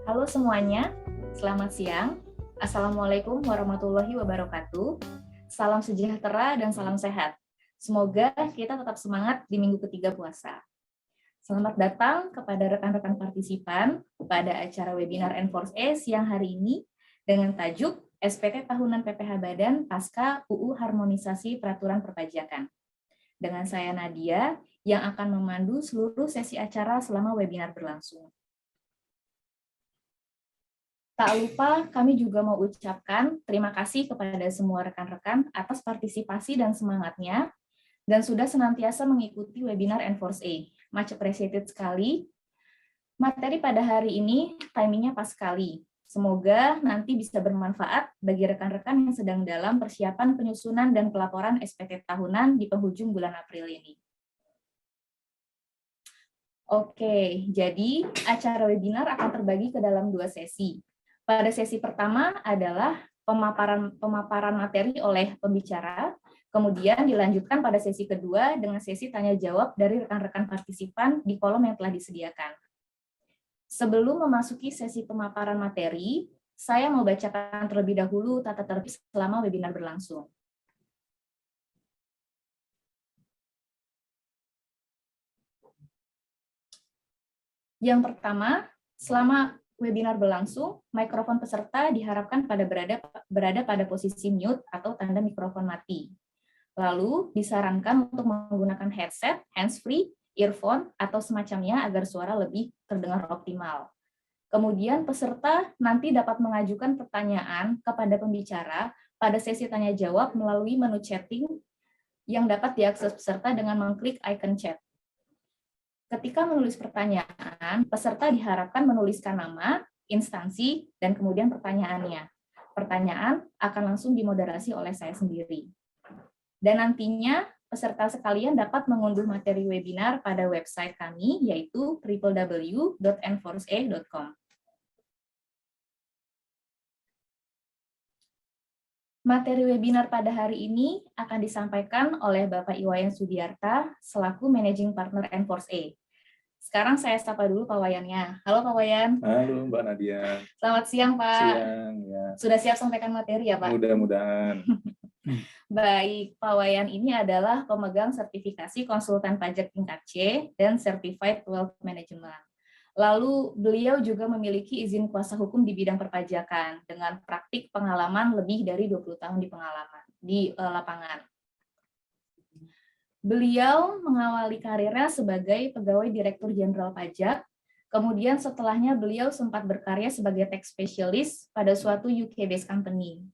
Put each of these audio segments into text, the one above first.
Halo semuanya, selamat siang. Assalamualaikum warahmatullahi wabarakatuh. Salam sejahtera dan salam sehat. Semoga kita tetap semangat di minggu ketiga puasa. Selamat datang kepada rekan-rekan partisipan pada acara webinar Enforce siang hari ini dengan tajuk SPT Tahunan PPH Badan Pasca UU Harmonisasi Peraturan Perpajakan. Dengan saya Nadia yang akan memandu seluruh sesi acara selama webinar berlangsung. Tak lupa, kami juga mau ucapkan terima kasih kepada semua rekan-rekan atas partisipasi dan semangatnya, dan sudah senantiasa mengikuti webinar Enforce A. Much appreciated sekali. Materi pada hari ini, timingnya pas sekali. Semoga nanti bisa bermanfaat bagi rekan-rekan yang sedang dalam persiapan penyusunan dan pelaporan SPT tahunan di penghujung bulan April ini. Oke, jadi acara webinar akan terbagi ke dalam 2 sesi. Pada sesi pertama adalah pemaparan materi oleh pembicara, kemudian dilanjutkan pada sesi kedua dengan sesi tanya-jawab dari rekan-rekan partisipan di kolom yang telah disediakan. Sebelum memasuki sesi pemaparan materi, saya mau bacakan terlebih dahulu tata tertib selama webinar berlangsung. Yang pertama, selama webinar berlangsung, mikrofon peserta diharapkan berada pada posisi mute atau tanda mikrofon mati. Lalu disarankan untuk menggunakan headset, hands-free, earphone, atau semacamnya agar suara lebih terdengar optimal. Kemudian peserta nanti dapat mengajukan pertanyaan kepada pembicara pada sesi tanya-jawab melalui menu chatting yang dapat diakses peserta dengan mengklik icon chat. Ketika menulis pertanyaan, peserta diharapkan menuliskan nama, instansi, dan kemudian pertanyaannya. Pertanyaan akan langsung dimoderasi oleh saya sendiri. Dan nantinya, peserta sekalian dapat mengunduh materi webinar pada website kami, yaitu www.enforcea.com. Materi webinar pada hari ini akan disampaikan oleh Bapak Iwayan Sudiarta, selaku Managing Partner Enforce A. Sekarang saya sapa dulu Pak Wayannya. Halo Pak Wayan. Halo Mbak Nadia. Selamat siang Pak. Siang, ya. Sudah siap sampaikan materi ya Pak? Mudah-mudahan. Baik, Pak Wayan ini adalah pemegang sertifikasi konsultan pajak tingkat C dan Certified Wealth Management. Lalu beliau juga memiliki izin kuasa hukum di bidang perpajakan dengan praktik pengalaman lebih dari 20 tahun di lapangan. Beliau mengawali karirnya sebagai pegawai Direktur Jenderal Pajak, kemudian setelahnya beliau sempat berkarya sebagai tax specialist pada suatu UK-based company.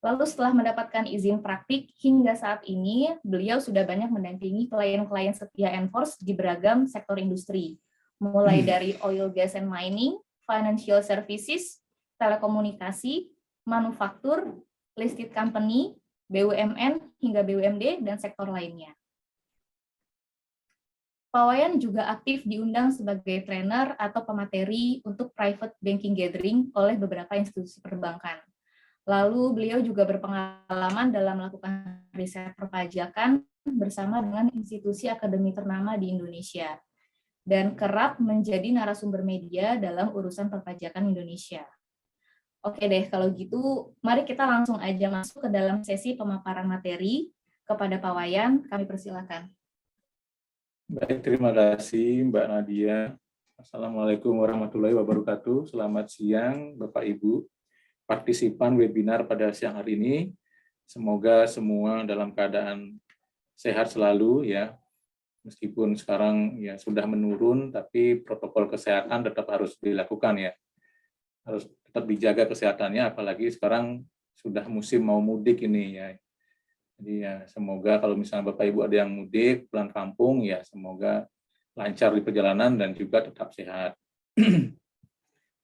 Lalu setelah mendapatkan izin praktik, hingga saat ini beliau sudah banyak mendampingi klien-klien setia Enforce di beragam sektor industri, mulai dari oil, gas, and mining, financial services, telekomunikasi, manufaktur, listed company, BUMN, hingga BUMD, dan sektor lainnya. Pak Wayan juga aktif diundang sebagai trainer atau pemateri untuk private banking gathering oleh beberapa institusi perbankan. Lalu beliau juga berpengalaman dalam melakukan riset perpajakan bersama dengan institusi akademik ternama di Indonesia dan kerap menjadi narasumber media dalam urusan perpajakan Indonesia. Oke deh, kalau gitu mari kita langsung aja masuk ke dalam sesi pemaparan materi. Kepada Pak Wayan, kami persilakan. Baik, terima kasih Mbak Nadia. Assalamualaikum warahmatullahi wabarakatuh. Selamat siang Bapak Ibu partisipan webinar pada siang hari ini. Semoga semua dalam keadaan sehat selalu ya. Meskipun sekarang ya sudah menurun, tapi protokol kesehatan tetap harus dilakukan ya. Harus tetap dijaga kesehatannya, apalagi sekarang sudah musim mau mudik ini ya. Jadi ya semoga kalau misalnya Bapak Ibu ada yang mudik pulang kampung ya semoga lancar di perjalanan dan juga tetap sehat.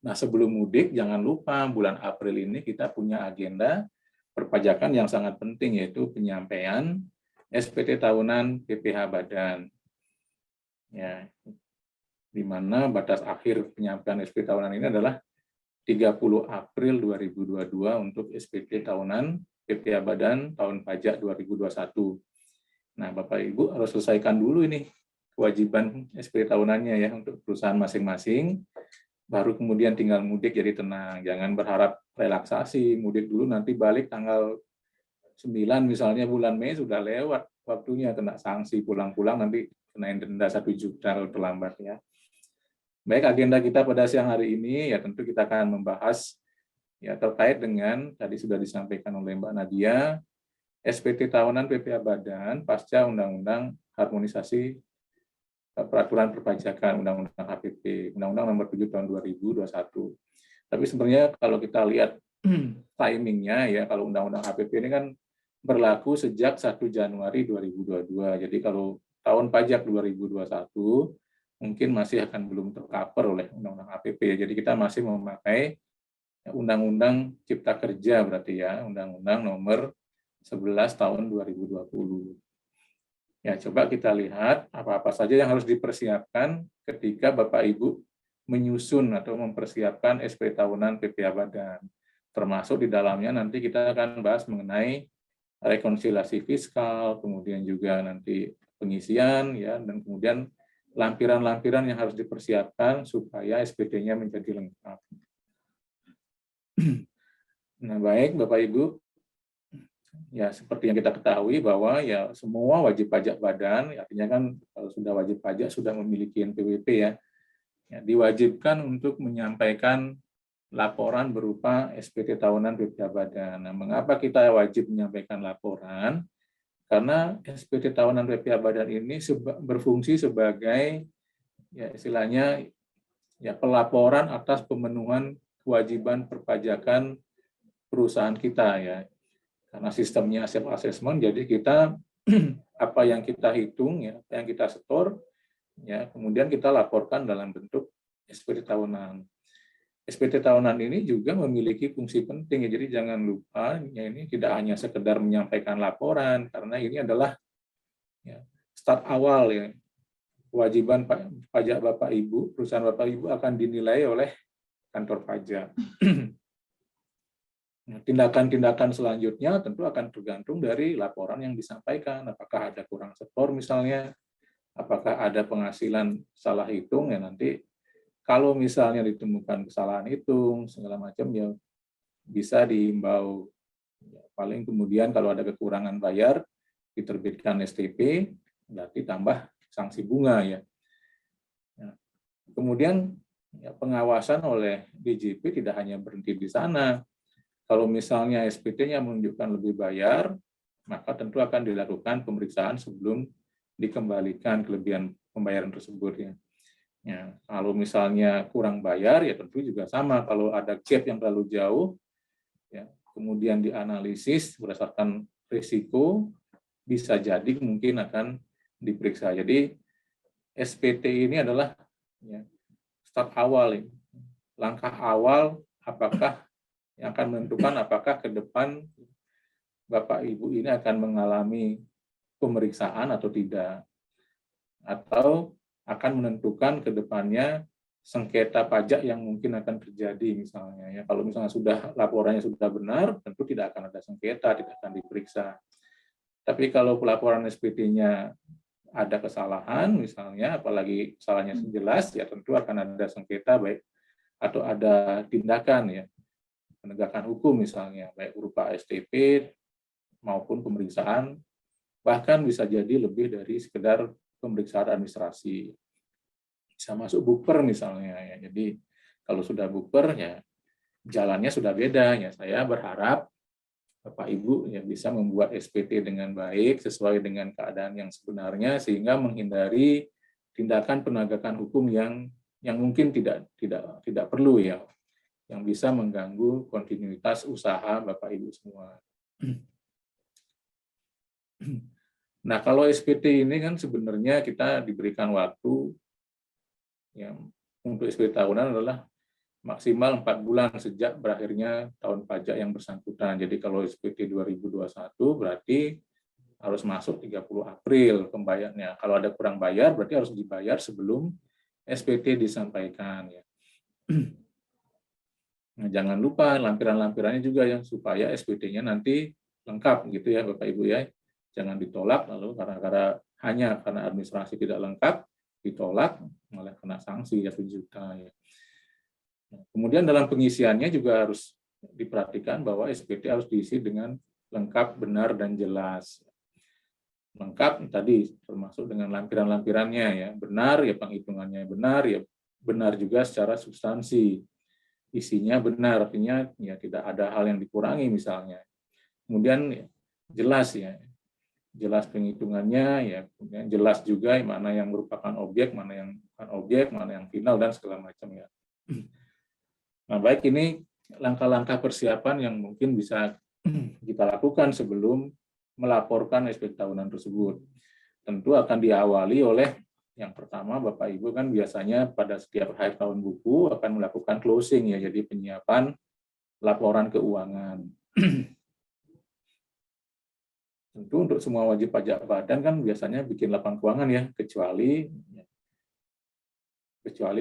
Nah sebelum mudik jangan lupa bulan April ini kita punya agenda perpajakan yang sangat penting yaitu penyampaian SPT tahunan PPH Badan. Ya, di mana batas akhir penyampaian SPT tahunan ini adalah 30 April 2022 untuk SPT tahunan PPH Badan tahun pajak 2021. Nah, Bapak Ibu harus selesaikan dulu ini kewajiban SPT tahunannya ya untuk perusahaan masing-masing. baru kemudian tinggal mudik, jadi tenang. Jangan berharap relaksasi, mudik dulu nanti balik tanggal 9 misalnya bulan Mei sudah lewat waktunya, kena sanksi, pulang-pulang nanti kena denda 1 juta kalau terlambat ya. Baik, agenda kita pada siang hari ini ya tentu kita akan membahas ya terkait dengan tadi sudah disampaikan oleh Mbak Nadia, SPT tahunan PPh Badan pasca Undang-Undang Harmonisasi Peraturan Perpajakan, Undang-Undang HPP, Undang-Undang Nomor 7 Tahun 2021. Tapi sebenarnya kalau kita lihat timingnya ya, kalau Undang-Undang HPP ini kan berlaku sejak 1 Januari 2022. Jadi kalau tahun pajak 2021 mungkin masih akan belum tercover oleh Undang-Undang HPP. Jadi kita masih memakai Undang-Undang Cipta Kerja berarti ya, Undang-Undang Nomor 11 Tahun 2020. Ya, coba kita lihat apa-apa saja yang harus dipersiapkan ketika Bapak Ibu menyusun atau mempersiapkan SP tahunan PPh Badan. Termasuk di dalamnya nanti kita akan bahas mengenai rekonsiliasi fiskal, kemudian juga nanti pengisian ya, dan kemudian lampiran-lampiran yang harus dipersiapkan supaya SPT-nya menjadi lengkap. Nah, baik Bapak Ibu, ya seperti yang kita ketahui bahwa ya semua wajib pajak badan, artinya kan kalau sudah wajib pajak sudah memiliki NPWP ya, diwajibkan untuk menyampaikan laporan berupa SPT tahunan PPh Badan. Nah, mengapa kita wajib menyampaikan laporan? Karena SPT tahunan PPh Badan ini berfungsi sebagai ya istilahnya ya pelaporan atas pemenuhan kewajiban perpajakan perusahaan kita ya. Karena sistemnya self assessment, jadi kita apa yang kita hitung ya, apa yang kita setor ya, kemudian kita laporkan dalam bentuk SPT tahunan. SPT tahunan ini juga memiliki fungsi penting ya, jadi jangan lupa ya, ini tidak hanya sekedar menyampaikan laporan, karena ini adalah ya, start awal ya, kewajiban pajak Bapak Ibu, perusahaan Bapak Ibu akan dinilai oleh kantor pajak. Tindakan-tindakan selanjutnya tentu akan tergantung dari laporan yang disampaikan, apakah ada kurang setor misalnya, apakah ada penghasilan salah hitung ya, nanti kalau misalnya ditemukan kesalahan hitung segala macam ya bisa diimbau. Ya, paling kemudian kalau ada kekurangan bayar diterbitkan STP, berarti tambah sanksi bunga ya. Nah, kemudian ya, pengawasan oleh DJP tidak hanya berhenti di sana. Kalau misalnya SPT-nya menunjukkan lebih bayar, maka tentu akan dilakukan pemeriksaan sebelum dikembalikan kelebihan pembayaran tersebut ya. Ya, kalau misalnya kurang bayar, ya tentu juga sama. Kalau ada gap yang terlalu jauh, ya, kemudian dianalisis berdasarkan risiko, bisa jadi mungkin akan diperiksa. Jadi SPT ini adalah ya, start awal, langkah awal apakah yang akan menentukan apakah ke depan Bapak Ibu ini akan mengalami pemeriksaan atau tidak. Atau akan menentukan ke depannya sengketa pajak yang mungkin akan terjadi misalnya ya. Kalau misalnya sudah laporannya sudah benar, tentu tidak akan ada sengketa, tidak akan diperiksa. Tapi kalau pelaporan SPT-nya ada kesalahan misalnya, apalagi kesalahannya jelas, ya tentu akan ada sengketa baik atau ada tindakan ya penegakan hukum misalnya, baik berupa STP maupun pemeriksaan, bahkan bisa jadi lebih dari sekedar pemeriksaan administrasi. Bisa masuk bukper misalnya ya. Jadi kalau sudah bukper ya jalannya sudah beda ya. Saya berharap Bapak Ibu ya bisa membuat SPT dengan baik sesuai dengan keadaan yang sebenarnya sehingga menghindari tindakan penegakan hukum yang mungkin tidak perlu ya, yang bisa mengganggu kontinuitas usaha Bapak Ibu semua. Nah, kalau SPT ini kan sebenarnya kita diberikan waktu ya, untuk SPT tahunan adalah maksimal 4 bulan sejak berakhirnya tahun pajak yang bersangkutan. Jadi kalau SPT 2021 berarti harus masuk 30 April pembayarnya. Kalau ada kurang bayar berarti harus dibayar sebelum SPT disampaikan ya. Nah, jangan lupa lampiran-lampirannya juga yang supaya SPT-nya nanti lengkap gitu ya Bapak Ibu ya. Jangan ditolak lalu hanya karena administrasi tidak lengkap ditolak malah kena sanksi ya 1 juta ya. Kemudian dalam pengisiannya juga harus diperhatikan bahwa SPT harus diisi dengan lengkap, benar, dan jelas. Lengkap tadi termasuk dengan lampiran-lampirannya ya, benar ya penghitungannya benar juga secara substansi, isinya benar, artinya ya tidak ada hal yang dikurangi misalnya. Kemudian ya, jelas penghitungannya ya, kemudian jelas juga mana yang merupakan objek, mana yang bukan objek, mana yang final dan segala macam ya. Nah, baik, ini langkah-langkah persiapan yang mungkin bisa kita lakukan sebelum melaporkan SPT tahunan tersebut. Tentu akan diawali oleh yang pertama, Bapak Ibu kan biasanya pada setiap akhir tahun buku akan melakukan closing ya, jadi penyiapan laporan keuangan. Tentu untuk semua wajib pajak badan kan biasanya bikin laporan keuangan ya, kecuali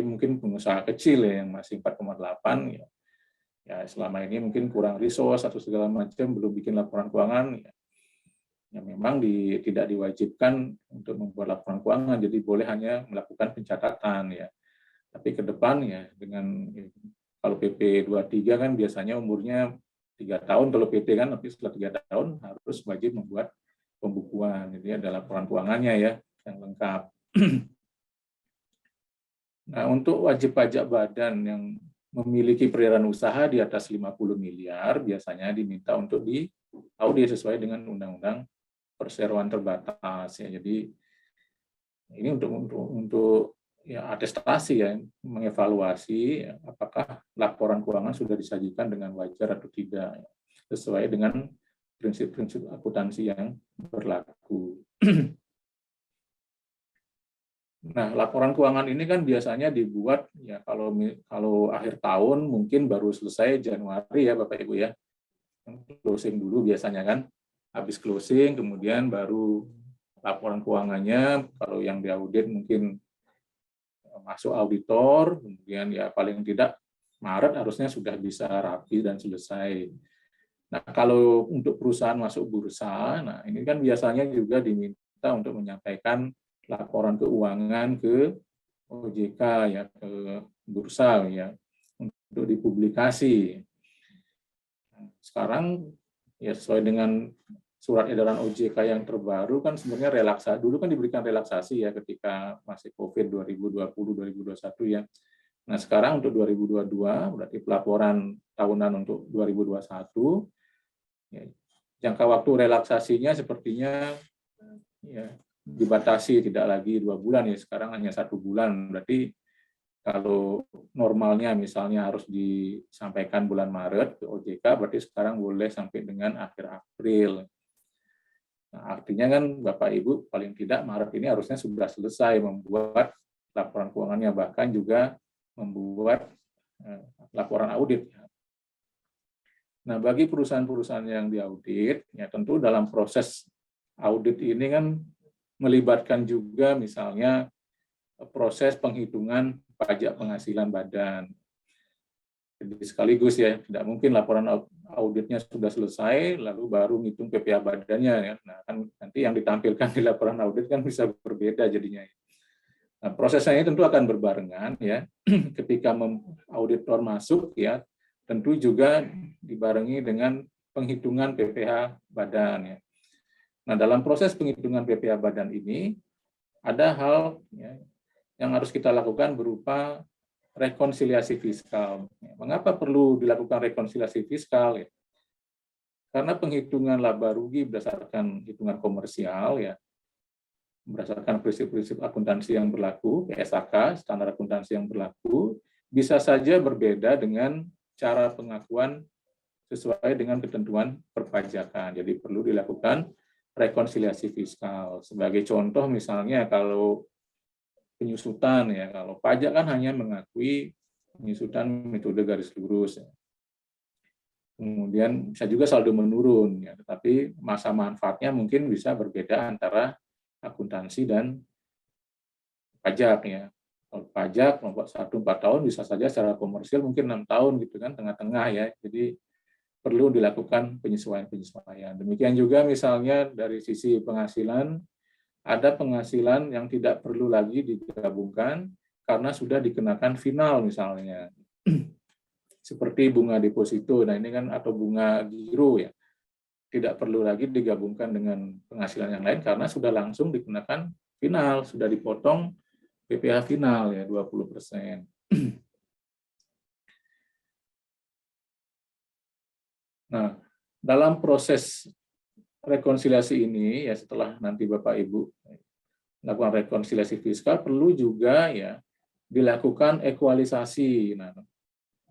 mungkin pengusaha kecil ya, yang masih 4,8 ya. Ya selama ini mungkin kurang resource atau segala macam belum bikin laporan keuangan ya memang tidak diwajibkan untuk membuat laporan keuangan, jadi boleh hanya melakukan pencatatan ya. Tapi ke depan ya dengan kalau PP 23 kan biasanya umurnya 3 tahun kalau PT kan, tapi setelah 3 tahun harus wajib membuat pembukuan, jadi ada laporan keuangannya ya yang lengkap. Nah, untuk wajib pajak badan yang memiliki peredaran usaha di atas 50 miliar biasanya diminta untuk diaudit sesuai dengan Undang-Undang Perseroan Terbatas ya. Jadi ini untuk ya atestasi ya, mengevaluasi apakah laporan keuangan sudah disajikan dengan wajar atau tidak ya, sesuai dengan prinsip-prinsip akuntansi yang berlaku. Nah, laporan keuangan ini kan biasanya dibuat ya kalau akhir tahun mungkin baru selesai Januari ya Bapak Ibu ya. Closing dulu biasanya kan. Habis closing kemudian baru laporan keuangannya, kalau yang diaudit mungkin masuk auditor, kemudian ya paling tidak Maret harusnya sudah bisa rapi dan selesai. Nah, kalau untuk perusahaan masuk bursa, nah ini kan biasanya juga diminta untuk menyampaikan laporan keuangan ke OJK ya, ke bursa ya, untuk dipublikasi. Sekarang ya sesuai dengan surat edaran OJK yang terbaru kan sebenarnya relaksasi, dulu kan diberikan relaksasi ya ketika masih COVID 2020-2021 ya. Nah, sekarang untuk 2022 berarti pelaporan tahunan untuk 2021 ya, jangka waktu relaksasinya sepertinya ya dibatasi, tidak lagi 2 bulan ya, sekarang hanya 1 bulan. Berarti kalau normalnya misalnya harus disampaikan bulan Maret ke OJK, berarti sekarang boleh sampai dengan akhir April. Nah, artinya kan Bapak Ibu paling tidak Maret ini harusnya sudah selesai membuat laporan keuangannya, bahkan juga membuat laporan audit. Nah, bagi perusahaan-perusahaan yang diaudit, ya tentu dalam proses audit ini kan melibatkan juga misalnya proses penghitungan pajak penghasilan badan. Jadi sekaligus ya, tidak mungkin laporan auditnya sudah selesai, lalu baru ngitung PPh badannya ya. Nah, kan nanti yang ditampilkan di laporan audit kan bisa berbeda jadinya. Nah, prosesnya ini tentu akan berbarengan ya. Ketika auditor masuk ya, tentu juga dibarengi dengan penghitungan PPh badan ya. Nah, dalam proses penghitungan PPh badan ini ada hal ya, yang harus kita lakukan berupa rekonsiliasi fiskal. Mengapa perlu dilakukan rekonsiliasi fiskal? Ya? Karena penghitungan laba rugi berdasarkan hitungan komersial, ya, berdasarkan prinsip-prinsip akuntansi yang berlaku, PSAK, standar akuntansi yang berlaku, bisa saja berbeda dengan cara pengakuan sesuai dengan ketentuan perpajakan. Jadi perlu dilakukan rekonsiliasi fiskal. Sebagai contoh misalnya kalau penyusutan ya, kalau pajak kan hanya mengakui penyusutan metode garis lurus ya. Kemudian bisa juga saldo menurun ya, tetapi masa manfaatnya mungkin bisa berbeda antara akuntansi dan pajak ya. Kalau pajak kelompok 1 4 tahun bisa saja secara komersial mungkin 6 tahun gitu kan, tengah-tengah ya. Jadi perlu dilakukan penyesuaian-penyesuaian. Demikian juga misalnya dari sisi penghasilan, ada penghasilan yang tidak perlu lagi digabungkan karena sudah dikenakan final misalnya. seperti bunga deposito. Nah, ini kan atau bunga giro ya. Tidak perlu lagi digabungkan dengan penghasilan yang lain karena sudah langsung dikenakan final, sudah dipotong PPh final ya 20%. Nah, dalam proses rekonsiliasi ini ya setelah nanti Bapak Ibu melakukan rekonsiliasi fiskal perlu juga ya dilakukan ekualisasi. Nah,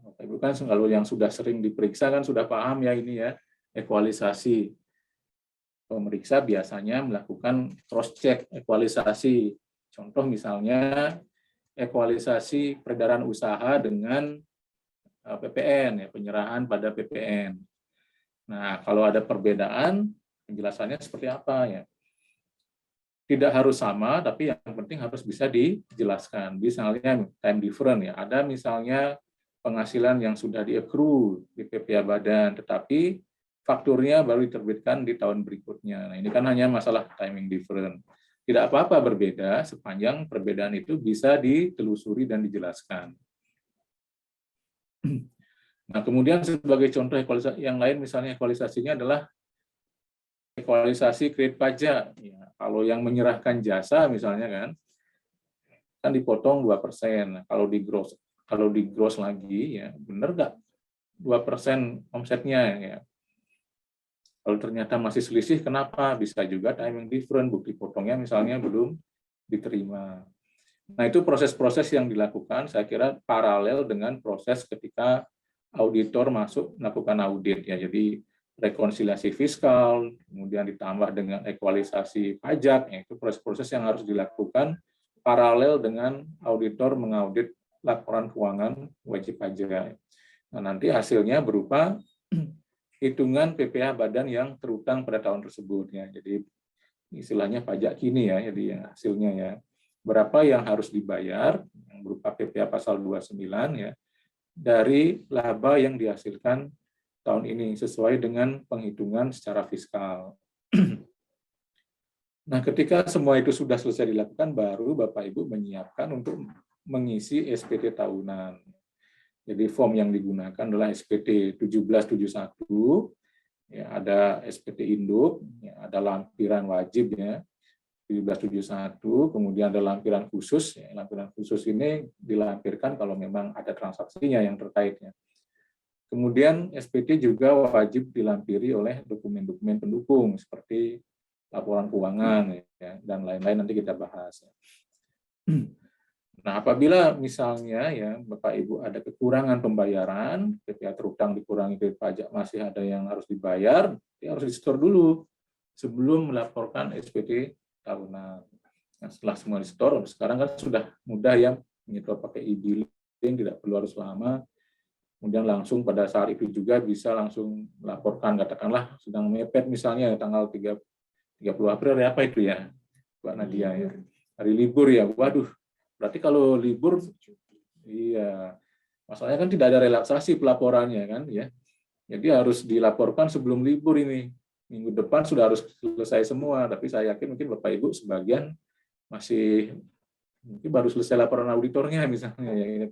Bapak Ibu kan kalau yang sudah sering diperiksa kan sudah paham ya ini ya ekualisasi. Pemeriksa biasanya melakukan cross check ekualisasi. Contoh misalnya ekualisasi peredaran usaha dengan PPN ya penyerahan pada PPN. Nah, kalau ada perbedaan penjelasannya seperti apa ya? Tidak harus sama, tapi yang penting harus bisa dijelaskan. Misalnya time different ya, ada misalnya penghasilan yang sudah di-accrue di PPh Badan, tetapi fakturnya baru diterbitkan di tahun berikutnya. Nah, ini kan hanya masalah timing different. Tidak apa-apa berbeda, sepanjang perbedaan itu bisa ditelusuri dan dijelaskan. Nah, kemudian sebagai contoh ekualisasi yang lain, misalnya ekualisasinya adalah ekualisasi kredit pajak. Ya, kalau yang menyerahkan jasa misalnya kan dipotong 2%. Kalau di gross lagi ya benar nggak 2% omsetnya ya. Kalau ternyata masih selisih, kenapa? Bisa juga timing different, bukti potongnya misalnya belum diterima. Nah, itu proses-proses yang dilakukan, saya kira paralel dengan proses ketika auditor masuk melakukan audit ya. Jadi rekonsiliasi fiskal, kemudian ditambah dengan ekualisasi pajak, ya, itu proses-proses yang harus dilakukan paralel dengan auditor mengaudit laporan keuangan wajib pajak. Nah, nanti hasilnya berupa hitungan PPh Badan yang terutang pada tahun tersebut ya. Jadi istilahnya pajak kini ya, jadi hasilnya ya. Berapa yang harus dibayar yang berupa PPh pasal 29 ya dari laba yang dihasilkan tahun ini sesuai dengan penghitungan secara fiskal. Nah, ketika semua itu sudah selesai dilakukan, baru Bapak Ibu menyiapkan untuk mengisi SPT tahunan. Jadi form yang digunakan adalah SPT 1771, ya, ada SPT induk, ya, ada lampiran wajib ya 1771, kemudian ada lampiran khusus. Ya, lampiran khusus ini dilampirkan kalau memang ada transaksinya yang terkaitnya. Kemudian SPT juga wajib dilampiri oleh dokumen-dokumen pendukung seperti laporan keuangan ya, dan lain-lain nanti kita bahas. Nah, apabila misalnya ya Bapak Ibu ada kekurangan pembayaran, PPh terutang dikurangi kredit pajak masih ada yang harus dibayar, ya harus di-store dulu sebelum melaporkan SPT tahunan. Nah, setelah semua di-store, sekarang kan sudah mudah ya menyetor pakai e-billing, tidak perlu harus lama. Kemudian langsung pada saat itu juga bisa langsung melaporkan, katakanlah sedang mepet misalnya tanggal 30 April ya apa itu ya, Mbak Nadia ya, hari libur ya, waduh. Berarti kalau libur, iya, masalahnya kan tidak ada relaksasi pelaporannya kan, ya. Jadi harus dilaporkan sebelum libur ini. Minggu depan sudah harus selesai semua. Tapi saya yakin mungkin Bapak Ibu sebagian mungkin baru selesai laporan auditornya misalnya, ya,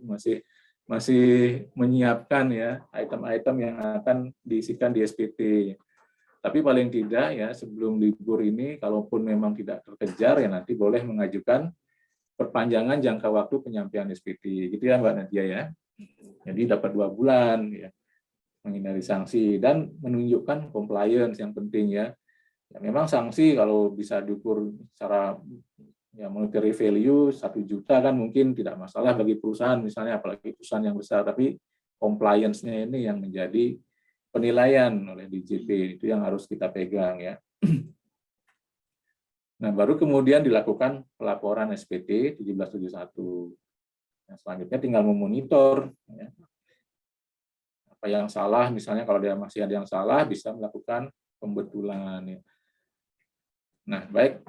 masih menyiapkan ya item-item yang akan diisikan di SPT. Tapi paling tidak ya sebelum libur ini, kalaupun memang tidak terkejar ya nanti boleh mengajukan perpanjangan jangka waktu penyampaian SPT, gitu ya Mbak Nadia ya. Jadi dapat 2 bulan ya, menghindari sanksi dan menunjukkan compliance yang penting ya. Ya memang sanksi kalau bisa diukur secara ya monetary value 1 juta kan mungkin tidak masalah bagi perusahaan misalnya, apalagi perusahaan yang besar, tapi compliance-nya ini yang menjadi penilaian oleh DJP, itu yang harus kita pegang ya. Nah, baru kemudian dilakukan pelaporan SPT 1771. Nah, selanjutnya tinggal memonitor ya, apa yang salah, misalnya kalau dia masih ada yang salah bisa melakukan pembetulan. Ya. Nah, baik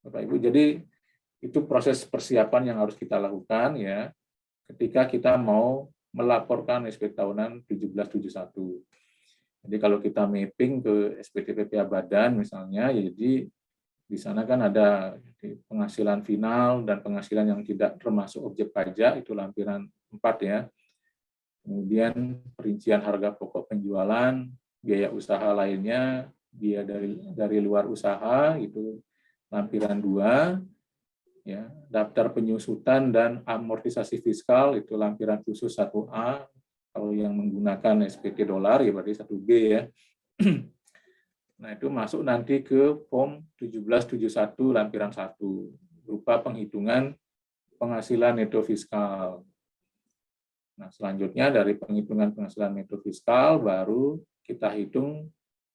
Bapak Ibu, jadi itu proses persiapan yang harus kita lakukan ya ketika kita mau melaporkan SPT tahunan 1771. Jadi kalau kita mapping ke SPT PPh Badan misalnya, ya jadi di sana kan ada penghasilan final dan penghasilan yang tidak termasuk objek pajak, itu lampiran 4 ya. Kemudian perincian harga pokok penjualan, biaya usaha lainnya, biaya dari luar usaha itu lampiran 2, ya, daftar penyusutan dan amortisasi fiskal itu lampiran khusus 1A, kalau yang menggunakan SPT dolar ya berarti 1B ya. Nah, itu masuk nanti ke form 1771 lampiran 1 berupa penghitungan penghasilan neto fiskal. Nah, selanjutnya dari penghitungan penghasilan neto fiskal baru kita hitung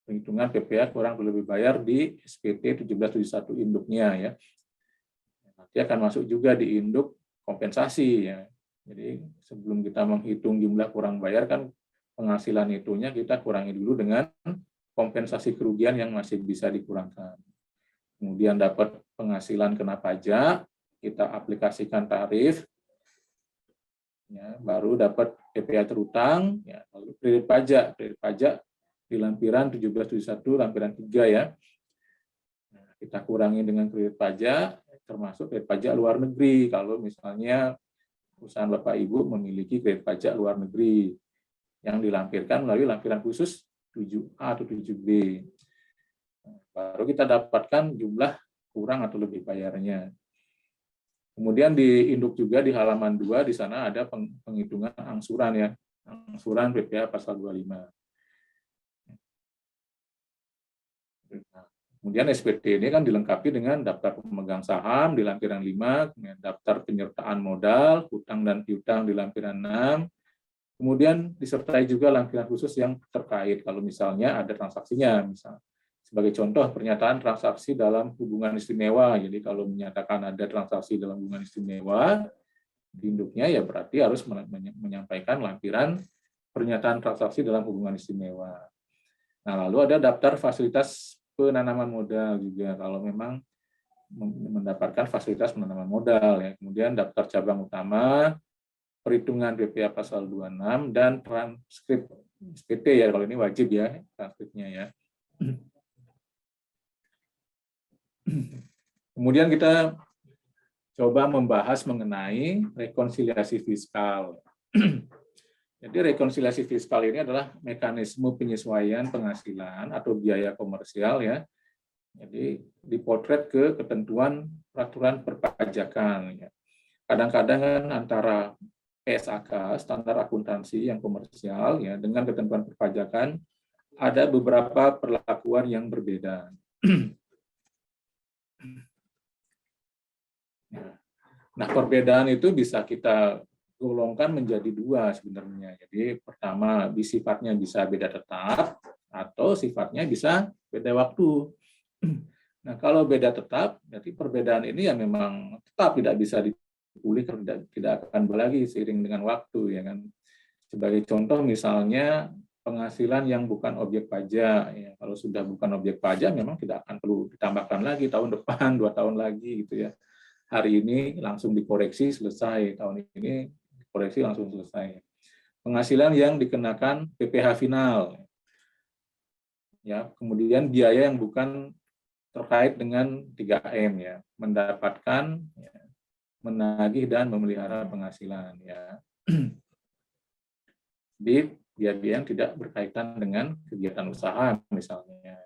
penghitungan PPh kurang lebih bayar di SPT 1771 induknya ya. Nanti akan masuk juga di induk kompensasi ya. Jadi sebelum kita menghitung jumlah kurang bayar kan penghasilan itunya kita kurangi dulu dengan kompensasi kerugian yang masih bisa dikurangkan. Kemudian dapat penghasilan kena pajak, kita aplikasikan tarif, ya, baru dapat PPh terutang, ya, lalu kredit pajak di lampiran 1771 lampiran 3 ya. Nah, kita kurangi dengan kredit pajak, termasuk kredit pajak luar negeri. Kalau misalnya perusahaan Bapak Ibu memiliki kredit pajak luar negeri yang dilampirkan melalui lampiran khusus 7A atau 7B. Baru kita dapatkan jumlah kurang atau lebih bayarnya. Kemudian di induk juga di halaman 2 di sana ada penghitungan angsuran ya. Angsuran PPh pasal 25. Kemudian SPT ini kan dilengkapi dengan daftar pemegang saham di lampiran 5, kemudian daftar penyertaan modal, hutang dan piutang di lampiran 6. Kemudian disertai juga lampiran khusus yang terkait kalau misalnya ada transaksinya, misalnya sebagai contoh pernyataan transaksi dalam hubungan istimewa. Jadi kalau menyatakan ada transaksi dalam hubungan istimewa, di induknya ya berarti harus menyampaikan lampiran pernyataan transaksi dalam hubungan istimewa. Nah, lalu ada daftar fasilitas penanaman modal juga kalau memang mendapatkan fasilitas penanaman modal ya. Kemudian daftar cabang utama, perhitungan PPh pasal 26 dan transkrip SPT ya, kalau ini wajib ya transkripnya ya. Kemudian kita coba membahas mengenai rekonsiliasi fiskal. Jadi rekonsiliasi fiskal ini adalah mekanisme penyesuaian penghasilan atau biaya komersial ya. Jadi dipotret ke ketentuan peraturan perpajakan ya. Kadang-kadang kan antara PSAK, standar akuntansi yang komersial ya, dengan ketentuan perpajakan ada beberapa perlakuan yang berbeda. Nah, perbedaan itu bisa kita golongkan menjadi 2 sebenarnya. Jadi pertama, sifatnya bisa beda tetap atau sifatnya bisa beda waktu. Nah, kalau beda tetap, berarti perbedaan ini ya memang tetap tidak bisa dipulihkan, tidak akan lagi seiring dengan waktu ya kan. Sebagai contoh misalnya penghasilan yang bukan objek pajak ya. Kalau sudah bukan objek pajak memang tidak akan perlu ditambahkan lagi tahun depan, 2 tahun lagi gitu ya. Hari ini langsung dikoreksi selesai, tahun ini koreksi langsung selesai. Penghasilan yang dikenakan PPh final. Ya, kemudian biaya yang bukan terkait dengan 3M ya, mendapatkan, ya, menagih dan memelihara penghasilan ya. Di biaya yang tidak berkaitan dengan kegiatan usaha misalnya.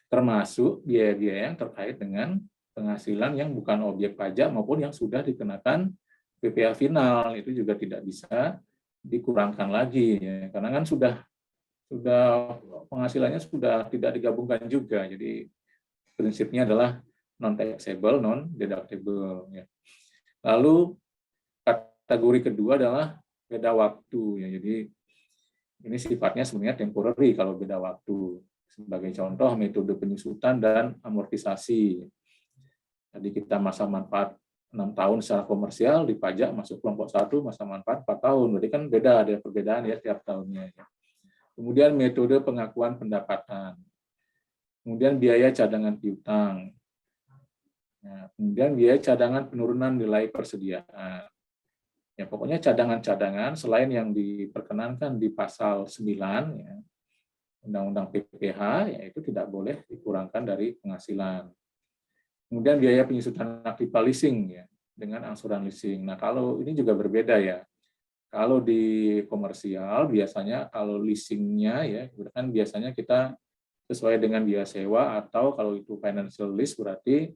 Termasuk biaya-biaya yang terkait dengan penghasilan yang bukan objek pajak maupun yang sudah dikenakan PPh final, itu juga tidak bisa dikurangkan lagi ya, karena kan sudah penghasilannya sudah tidak digabungkan juga. Jadi prinsipnya adalah non taxable, non deductible ya. Lalu kategori kedua adalah beda waktu ya. Jadi ini sifatnya sebenarnya temporary kalau beda waktu. Sebagai contoh metode penyusutan dan amortisasi. Jadi kita masa manfaat 6 tahun secara komersial, dipajak masuk kelompok 1, masa manfaat 4 tahun. Jadi kan beda, ada perbedaan ya tiap tahunnya. Kemudian metode pengakuan pendapatan. Kemudian biaya cadangan piutang. Nah, kemudian biaya cadangan penurunan nilai persediaan. Ya, pokoknya cadangan-cadangan selain yang diperkenankan di pasal 9 ya, Undang-Undang PPh, yaitu tidak boleh dikurangkan dari penghasilan. Kemudian biaya penyusutan aktiva leasing ya, dengan angsuran leasing. Nah, kalau ini juga berbeda ya. Kalau di komersial biasanya kalau leasingnya ya kan biasanya kita sesuai dengan biaya sewa, atau kalau itu financial lease berarti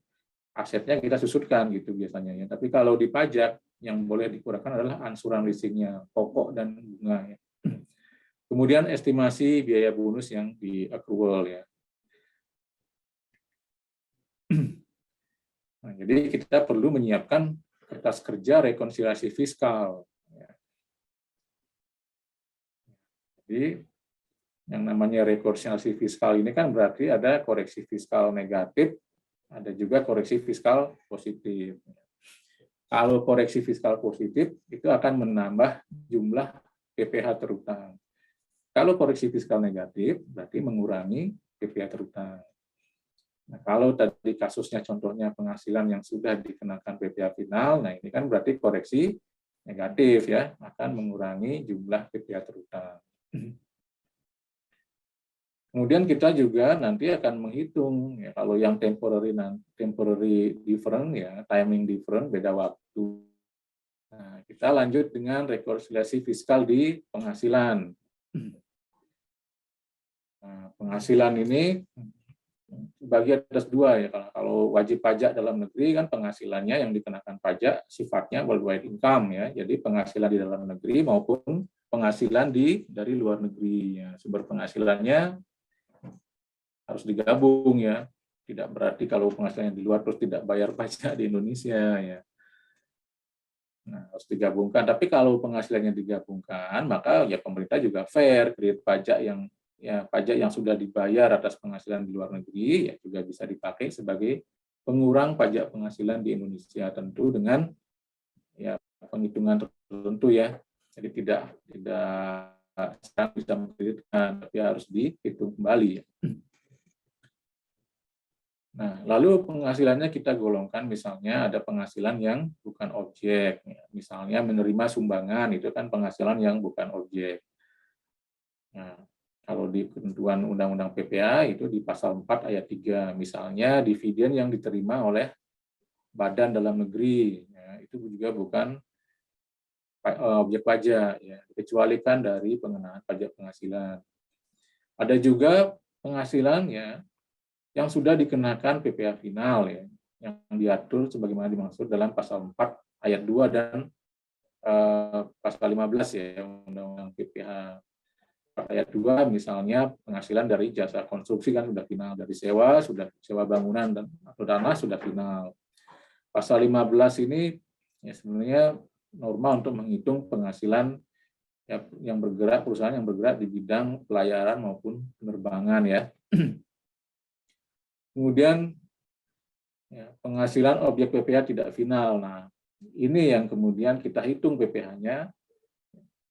asetnya kita susutkan gitu biasanya ya. Tapi kalau di pajak yang boleh dikurangkan adalah angsuran leasingnya, pokok dan bunga ya. Kemudian estimasi biaya bonus yang di accrual ya. Nah, jadi kita perlu menyiapkan kertas kerja rekonsiliasi fiskal. Jadi yang namanya rekonsiliasi fiskal ini kan berarti ada koreksi fiskal negatif, ada juga koreksi fiskal positif. Kalau koreksi fiskal positif itu akan menambah jumlah PPh terutang. Kalau koreksi fiskal negatif berarti mengurangi PPh terutang. Nah, kalau tadi kasusnya contohnya penghasilan yang sudah dikenakan PPh final, nah ini kan berarti koreksi negatif ya, akan mengurangi jumlah PPh terutang. Kemudian kita juga nanti akan menghitung ya, kalau yang temporary different ya, timing different, beda waktu. Nah, kita lanjut dengan rekonsiliasi fiskal di penghasilan. Nah, penghasilan ini bagi atas dua ya. Kalau wajib pajak dalam negeri kan penghasilannya yang dikenakan pajak sifatnya worldwide income ya. Jadi penghasilan di dalam negeri maupun penghasilan dari luar negeri ya. Sumber penghasilannya harus digabung ya. Tidak berarti kalau penghasilannya di luar terus tidak bayar pajak di Indonesia ya. Nah, harus digabungkan. Tapi kalau penghasilannya digabungkan, maka ya pemerintah juga fair, kredit pajak yang sudah dibayar atas penghasilan di luar negeri ya juga bisa dipakai sebagai pengurang pajak penghasilan di Indonesia, tentu dengan ya penghitungan tertentu ya. Jadi tidak sekarang bisa mengkreditkan, tapi harus dihitung kembali ya. Nah, lalu penghasilannya kita golongkan, misalnya ada penghasilan yang bukan objek, misalnya menerima sumbangan, itu kan penghasilan yang bukan objek. Nah, kalau di ketentuan Undang-Undang PPh itu di pasal 4 ayat 3, misalnya dividen yang diterima oleh badan dalam negeri, ya, itu juga bukan objek pajak, ya, dikecualikan dari pengenaan pajak penghasilan. Ada juga penghasilan ya yang sudah dikenakan PPh final ya, yang diatur sebagaimana dimaksud dalam pasal 4 ayat 2 dan pasal 15 ya Undang-Undang PPh. Ayat 2 misalnya penghasilan dari jasa konstruksi kan sudah final, dari sewa bangunan dan atau tanah sudah final. Pasal 15 ini ya sebenarnya normal untuk menghitung penghasilan ya, yang bergerak, perusahaan yang bergerak di bidang pelayaran maupun penerbangan ya. Kemudian ya, penghasilan objek PPh tidak final. Nah, ini yang kemudian kita hitung PPh-nya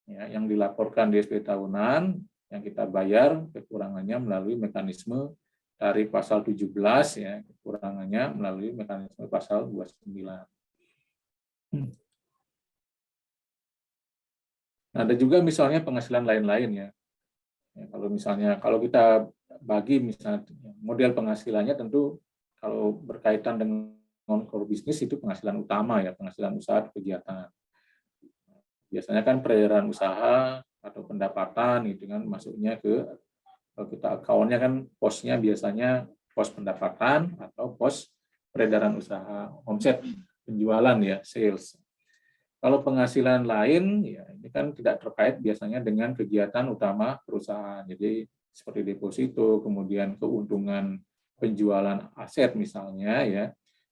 ya, yang dilaporkan di SP tahunan, yang kita bayar kekurangannya melalui mekanisme dari pasal 17 ya, kekurangannya melalui mekanisme pasal 29. Nah, ada juga misalnya penghasilan lain-lain ya. Kalau kita bagi misalnya model penghasilannya, tentu kalau berkaitan dengan core bisnis itu penghasilan utama ya, penghasilan usaha kegiatan. Biasanya kan peredaran usaha atau pendapatan itu kan masuknya kalau kita account-nya kan posnya biasanya pos pendapatan atau pos peredaran usaha, omset penjualan ya, sales. Kalau penghasilan lain, ya ini kan tidak terkait biasanya dengan kegiatan utama perusahaan. Jadi seperti deposito, kemudian keuntungan penjualan aset misalnya, ya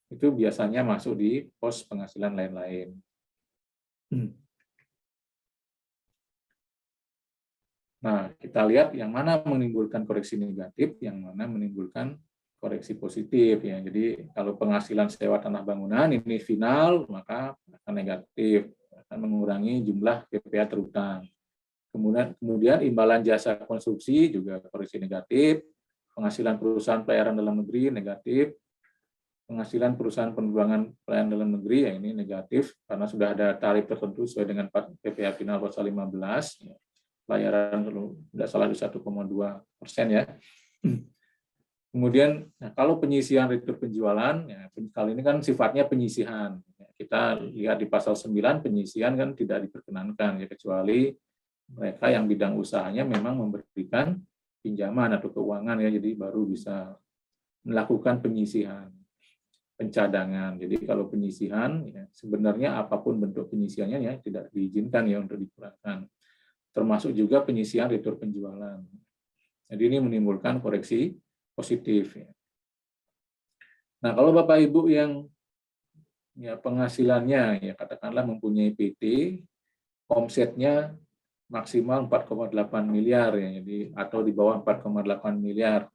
itu biasanya masuk di pos penghasilan lain-lain. Nah, kita lihat yang mana menimbulkan koreksi negatif, yang mana menimbulkan koreksi positif ya. Jadi kalau penghasilan sewa tanah bangunan ini final, maka akan negatif, akan mengurangi jumlah PPh terutang. Kemudian imbalan jasa konstruksi juga koreksi negatif, penghasilan perusahaan pelayaran dalam negeri negatif, penghasilan perusahaan penerbangan pelayaran dalam negeri ya ini negatif karena sudah ada tarif tertentu sesuai dengan PPh final pasal 15. Pelayaran kalau tidak salah di 1,2% ya. Kemudian kalau penyisihan retur penjualan, ya, kali ini kan sifatnya penyisihan. Kita lihat di pasal 9 penyisihan kan tidak diperkenankan ya, kecuali mereka yang bidang usahanya memang memberikan pinjaman atau keuangan ya, jadi baru bisa melakukan penyisihan, pencadangan. Jadi kalau penyisihan ya, sebenarnya apapun bentuk penyisihannya ya tidak diizinkan ya untuk dikurangkan. Termasuk juga penyisihan retur penjualan. Jadi ini menimbulkan koreksi positif. Nah, kalau Bapak Ibu yang ya penghasilannya ya katakanlah mempunyai PT, omsetnya maksimal 4,8 miliar ya, jadi atau di bawah 4,8 miliar.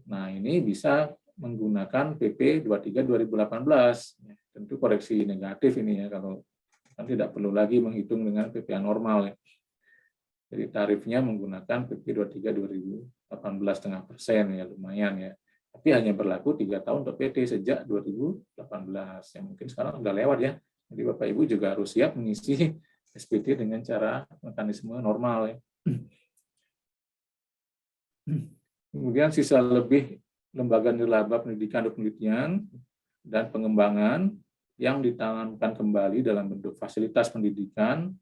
Nah, ini bisa menggunakan PP 23 2018. Tentu koreksi negatif ini ya, kalau kan tidak perlu lagi menghitung dengan PPh normal ya. Jadi tarifnya menggunakan PP 23 2018,5% ya, lumayan ya. Tapi hanya berlaku 3 tahun untuk PT sejak 2018. Ya, mungkin sekarang sudah lewat ya. Jadi Bapak Ibu juga harus siap mengisi SPT dengan cara mekanisme normal ya. Kemudian sisa lebih lembaga nirlaba pendidikan dan penelitian dan pengembangan yang ditanamkan kembali dalam bentuk fasilitas pendidikan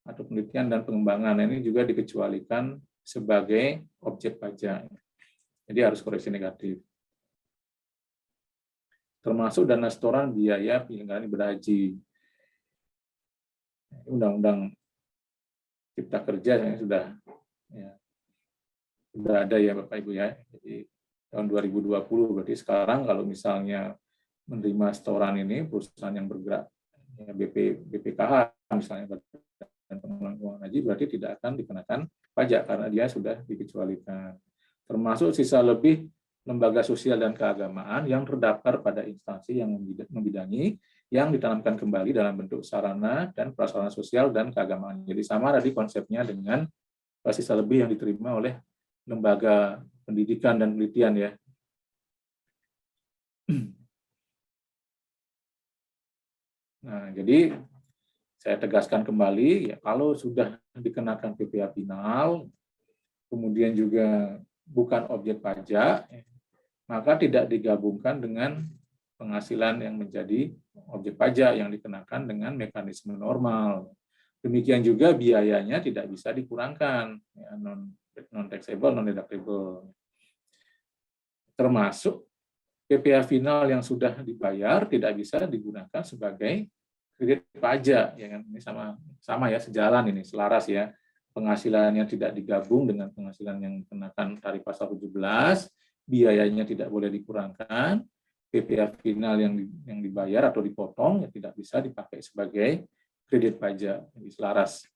atau penelitian dan pengembangan. Ini juga dikecualikan sebagai objek pajak. Jadi harus koreksi negatif. Termasuk dana setoran biaya penyelenggaraan ibadah haji. Undang-undang Cipta Kerja sudah ada ya Bapak Ibu ya. Jadi tahun 2020 berarti sekarang kalau misalnya menerima setoran ini perusahaan yang bergerak ya, BPKH misalnya dan pengelolaan keuangan haji berarti tidak akan dikenakan pajak karena dia sudah dikecualikan. Termasuk sisa lebih lembaga sosial dan keagamaan yang terdaftar pada instansi yang membidangi yang ditanamkan kembali dalam bentuk sarana dan prasarana sosial dan keagamaan. Jadi sama tadi konsepnya dengan sisa lebih yang diterima oleh lembaga pendidikan dan penelitian ya. Nah, jadi saya tegaskan kembali ya, kalau sudah dikenakan PPh final, kemudian juga bukan objek pajak, maka tidak digabungkan dengan penghasilan yang menjadi objek pajak yang dikenakan dengan mekanisme normal. Demikian juga biayanya tidak bisa dikurangkan, ya, non taxable, non deductible. Termasuk PPh final yang sudah dibayar tidak bisa digunakan sebagai kredit pajak, ya kan? Ini sama ya, sejalan ini, selaras ya. Penghasilannya tidak digabung dengan penghasilan yang dikenakan tarif pasal 17, biayanya tidak boleh dikurangkan, PPh final yang dibayar atau dipotong ya tidak bisa dipakai sebagai kredit pajak, jadi selaras.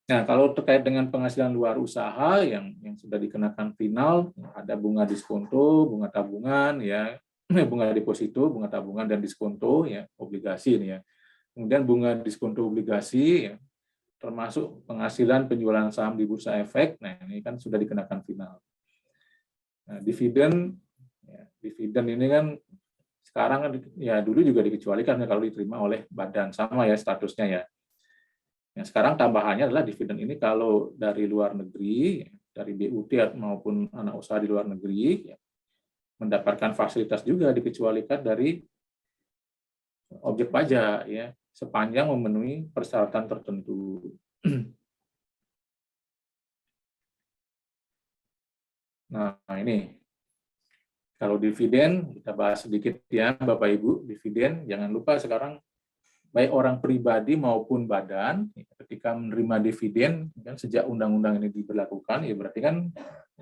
Nah, kalau terkait dengan penghasilan luar usaha yang sudah dikenakan final, ada bunga diskonto, bunga tabungan, ya, bunga deposito, bunga tabungan dan diskonto, ya, obligasi ini ya. Kemudian bunga diskonto obligasi, ya, termasuk penghasilan penjualan saham di bursa efek. Nah, ini kan sudah dikenakan final. Nah, dividen, ya, dividen ini kan sekarang kan ya dulu juga dikecualikan ya, kalau diterima oleh badan, sama ya statusnya ya. Yang sekarang tambahannya adalah dividen ini kalau dari luar negeri, dari BUT maupun anak usaha di luar negeri, ya, mendapatkan fasilitas juga dikecualikan dari objek pajak, ya, sepanjang memenuhi persyaratan tertentu. Nah, ini kalau dividen kita bahas sedikit ya Bapak Ibu. Dividen jangan lupa sekarang baik orang pribadi maupun badan ketika menerima dividen kan sejak undang-undang ini diberlakukan ya berarti kan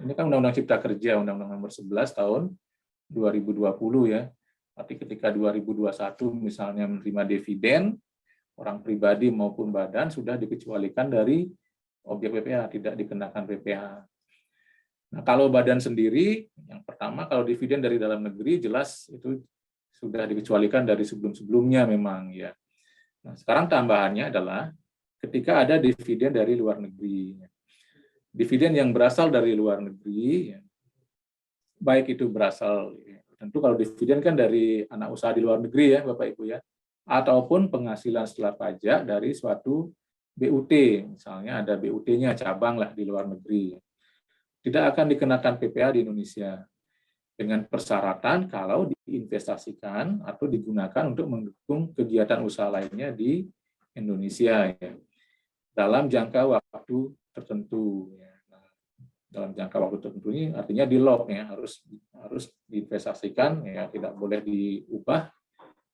ini kan undang-undang Cipta Kerja, undang-undang nomor 11 tahun 2020 ya. Arti ketika 2021 misalnya menerima dividen, orang pribadi maupun badan sudah dikecualikan dari objek PPh, tidak dikenakan PPh. Nah, kalau badan sendiri yang pertama kalau dividen dari dalam negeri jelas itu sudah dikecualikan dari sebelum-sebelumnya memang ya. Nah, sekarang tambahannya adalah ketika ada dividen dari luar negeri. Dividen yang berasal dari luar negeri, baik itu berasal, tentu kalau dividen kan dari anak usaha di luar negeri ya Bapak Ibu ya, ataupun penghasilan setelah pajak dari suatu BUT, misalnya ada BUT-nya cabang lah di luar negeri. tidak akan dikenakan PPh di Indonesia, dengan persyaratan kalau diinvestasikan atau digunakan untuk mendukung kegiatan usaha lainnya di Indonesia, ya, dalam jangka waktu tertentu. Ya. Nah, dalam jangka waktu tertentu ini artinya di lock, ya, harus diinvestasikan, ya, tidak boleh diubah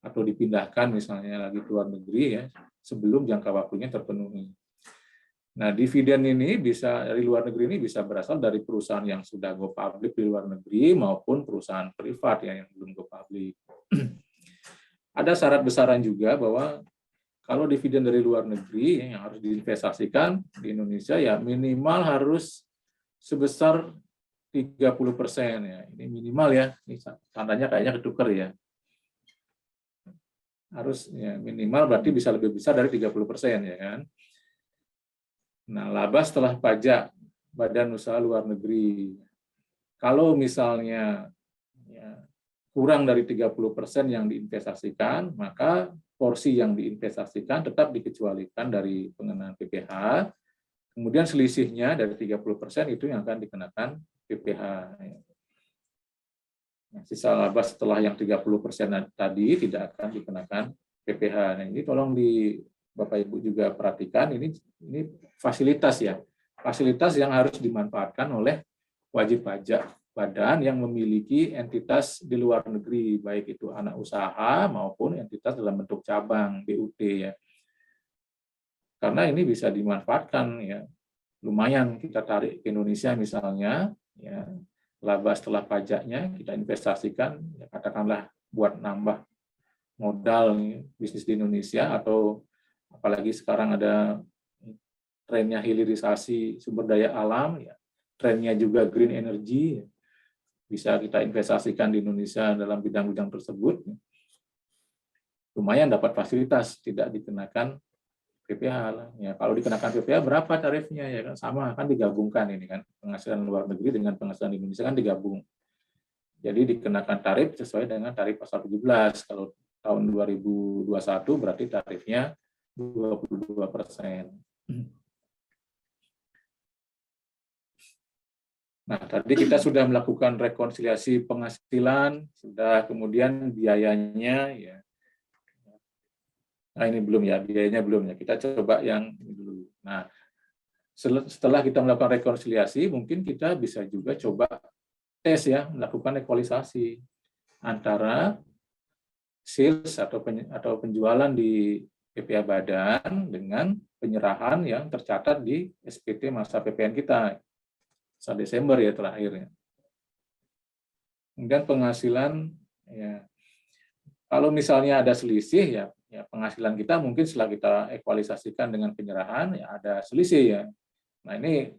atau dipindahkan misalnya lagi ke luar negeri, ya, sebelum jangka waktunya terpenuhi. Nah, dividen ini bisa dari luar negeri ini bisa berasal dari perusahaan yang sudah go public di luar negeri maupun perusahaan privat, ya, yang belum go public. Ada syarat besaran juga bahwa kalau dividen dari luar negeri yang harus diinvestasikan di Indonesia, ya minimal harus sebesar 30%, ya. Ini minimal, ya. Ini tandanya kayaknya ketuker, ya. Harus, ya, minimal berarti bisa lebih besar dari 30%, ya kan. Nah, laba setelah pajak badan usaha luar negeri. Kalau misalnya, ya, kurang dari 30% yang diinvestasikan, maka porsi yang diinvestasikan tetap dikecualikan dari pengenaan PPh. Kemudian selisihnya dari 30% itu yang akan dikenakan PPh. Nah, sisa laba setelah yang 30% tadi tidak akan dikenakan PPh. Nah, ini tolong Bapak Ibu juga perhatikan, ini fasilitas, ya. Fasilitas yang harus dimanfaatkan oleh wajib pajak badan yang memiliki entitas di luar negeri, baik itu anak usaha maupun entitas dalam bentuk cabang, BUT, ya. Karena ini bisa dimanfaatkan, ya. Lumayan kita tarik ke Indonesia misalnya, ya, laba setelah pajaknya kita investasikan, ya, katakanlah buat nambah modal, ya, bisnis di Indonesia, atau apalagi sekarang ada trennya hilirisasi sumber daya alam, ya, trennya juga green energy, ya, bisa kita investasikan di Indonesia dalam bidang-bidang tersebut, ya. Lumayan dapat fasilitas, tidak dikenakan PPh. Ya, kalau dikenakan PPh berapa tarifnya, ya kan, sama kan digabungkan ini kan, penghasilan luar negeri dengan penghasilan Indonesia kan digabung. Jadi dikenakan tarif sesuai dengan tarif pasal 17. Kalau tahun 2021 berarti tarifnya 22%. Nah, tadi kita sudah melakukan rekonsiliasi penghasilan, sudah, kemudian biayanya, ya. Nah, ini belum, ya, biayanya belum, ya. Kita coba yang ini dulu. Nah, setelah kita melakukan rekonsiliasi, mungkin kita bisa juga coba tes, ya, melakukan ekualisasi antara sales atau penjualan di PPh badan dengan penyerahan yang tercatat di SPT masa PPN kita. Desember, ya, terakhirnya. Kemudian penghasilan, ya, kalau misalnya ada selisih, ya penghasilan kita mungkin setelah kita ekualisasikan dengan penyerahan, ya ada selisih, ya. Nah, ini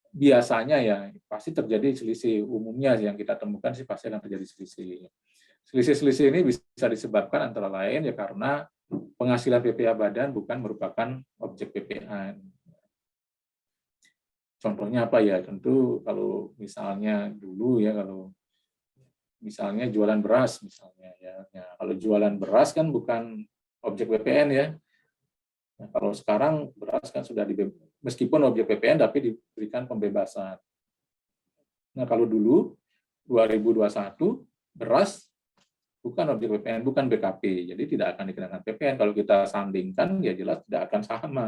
biasanya, ya, pasti terjadi selisih. Umumnya yang kita temukan sih pasti akan terjadi selisih. Selisih-selisih ini bisa disebabkan antara lain, ya, karena penghasilan PPh badan bukan merupakan objek PPh. Contohnya apa, ya? Tentu kalau misalnya dulu, ya, kalau misalnya jualan beras misalnya, ya. Kalau jualan beras kan bukan objek PPN, ya. Nah, kalau sekarang beras kan sudah meskipun objek PPN tapi diberikan pembebasan. Nah, kalau dulu 2021 beras bukan objek PPN, bukan BKP, jadi tidak akan dikenakan PPN. Kalau kita sandingkan, ya jelas tidak akan sama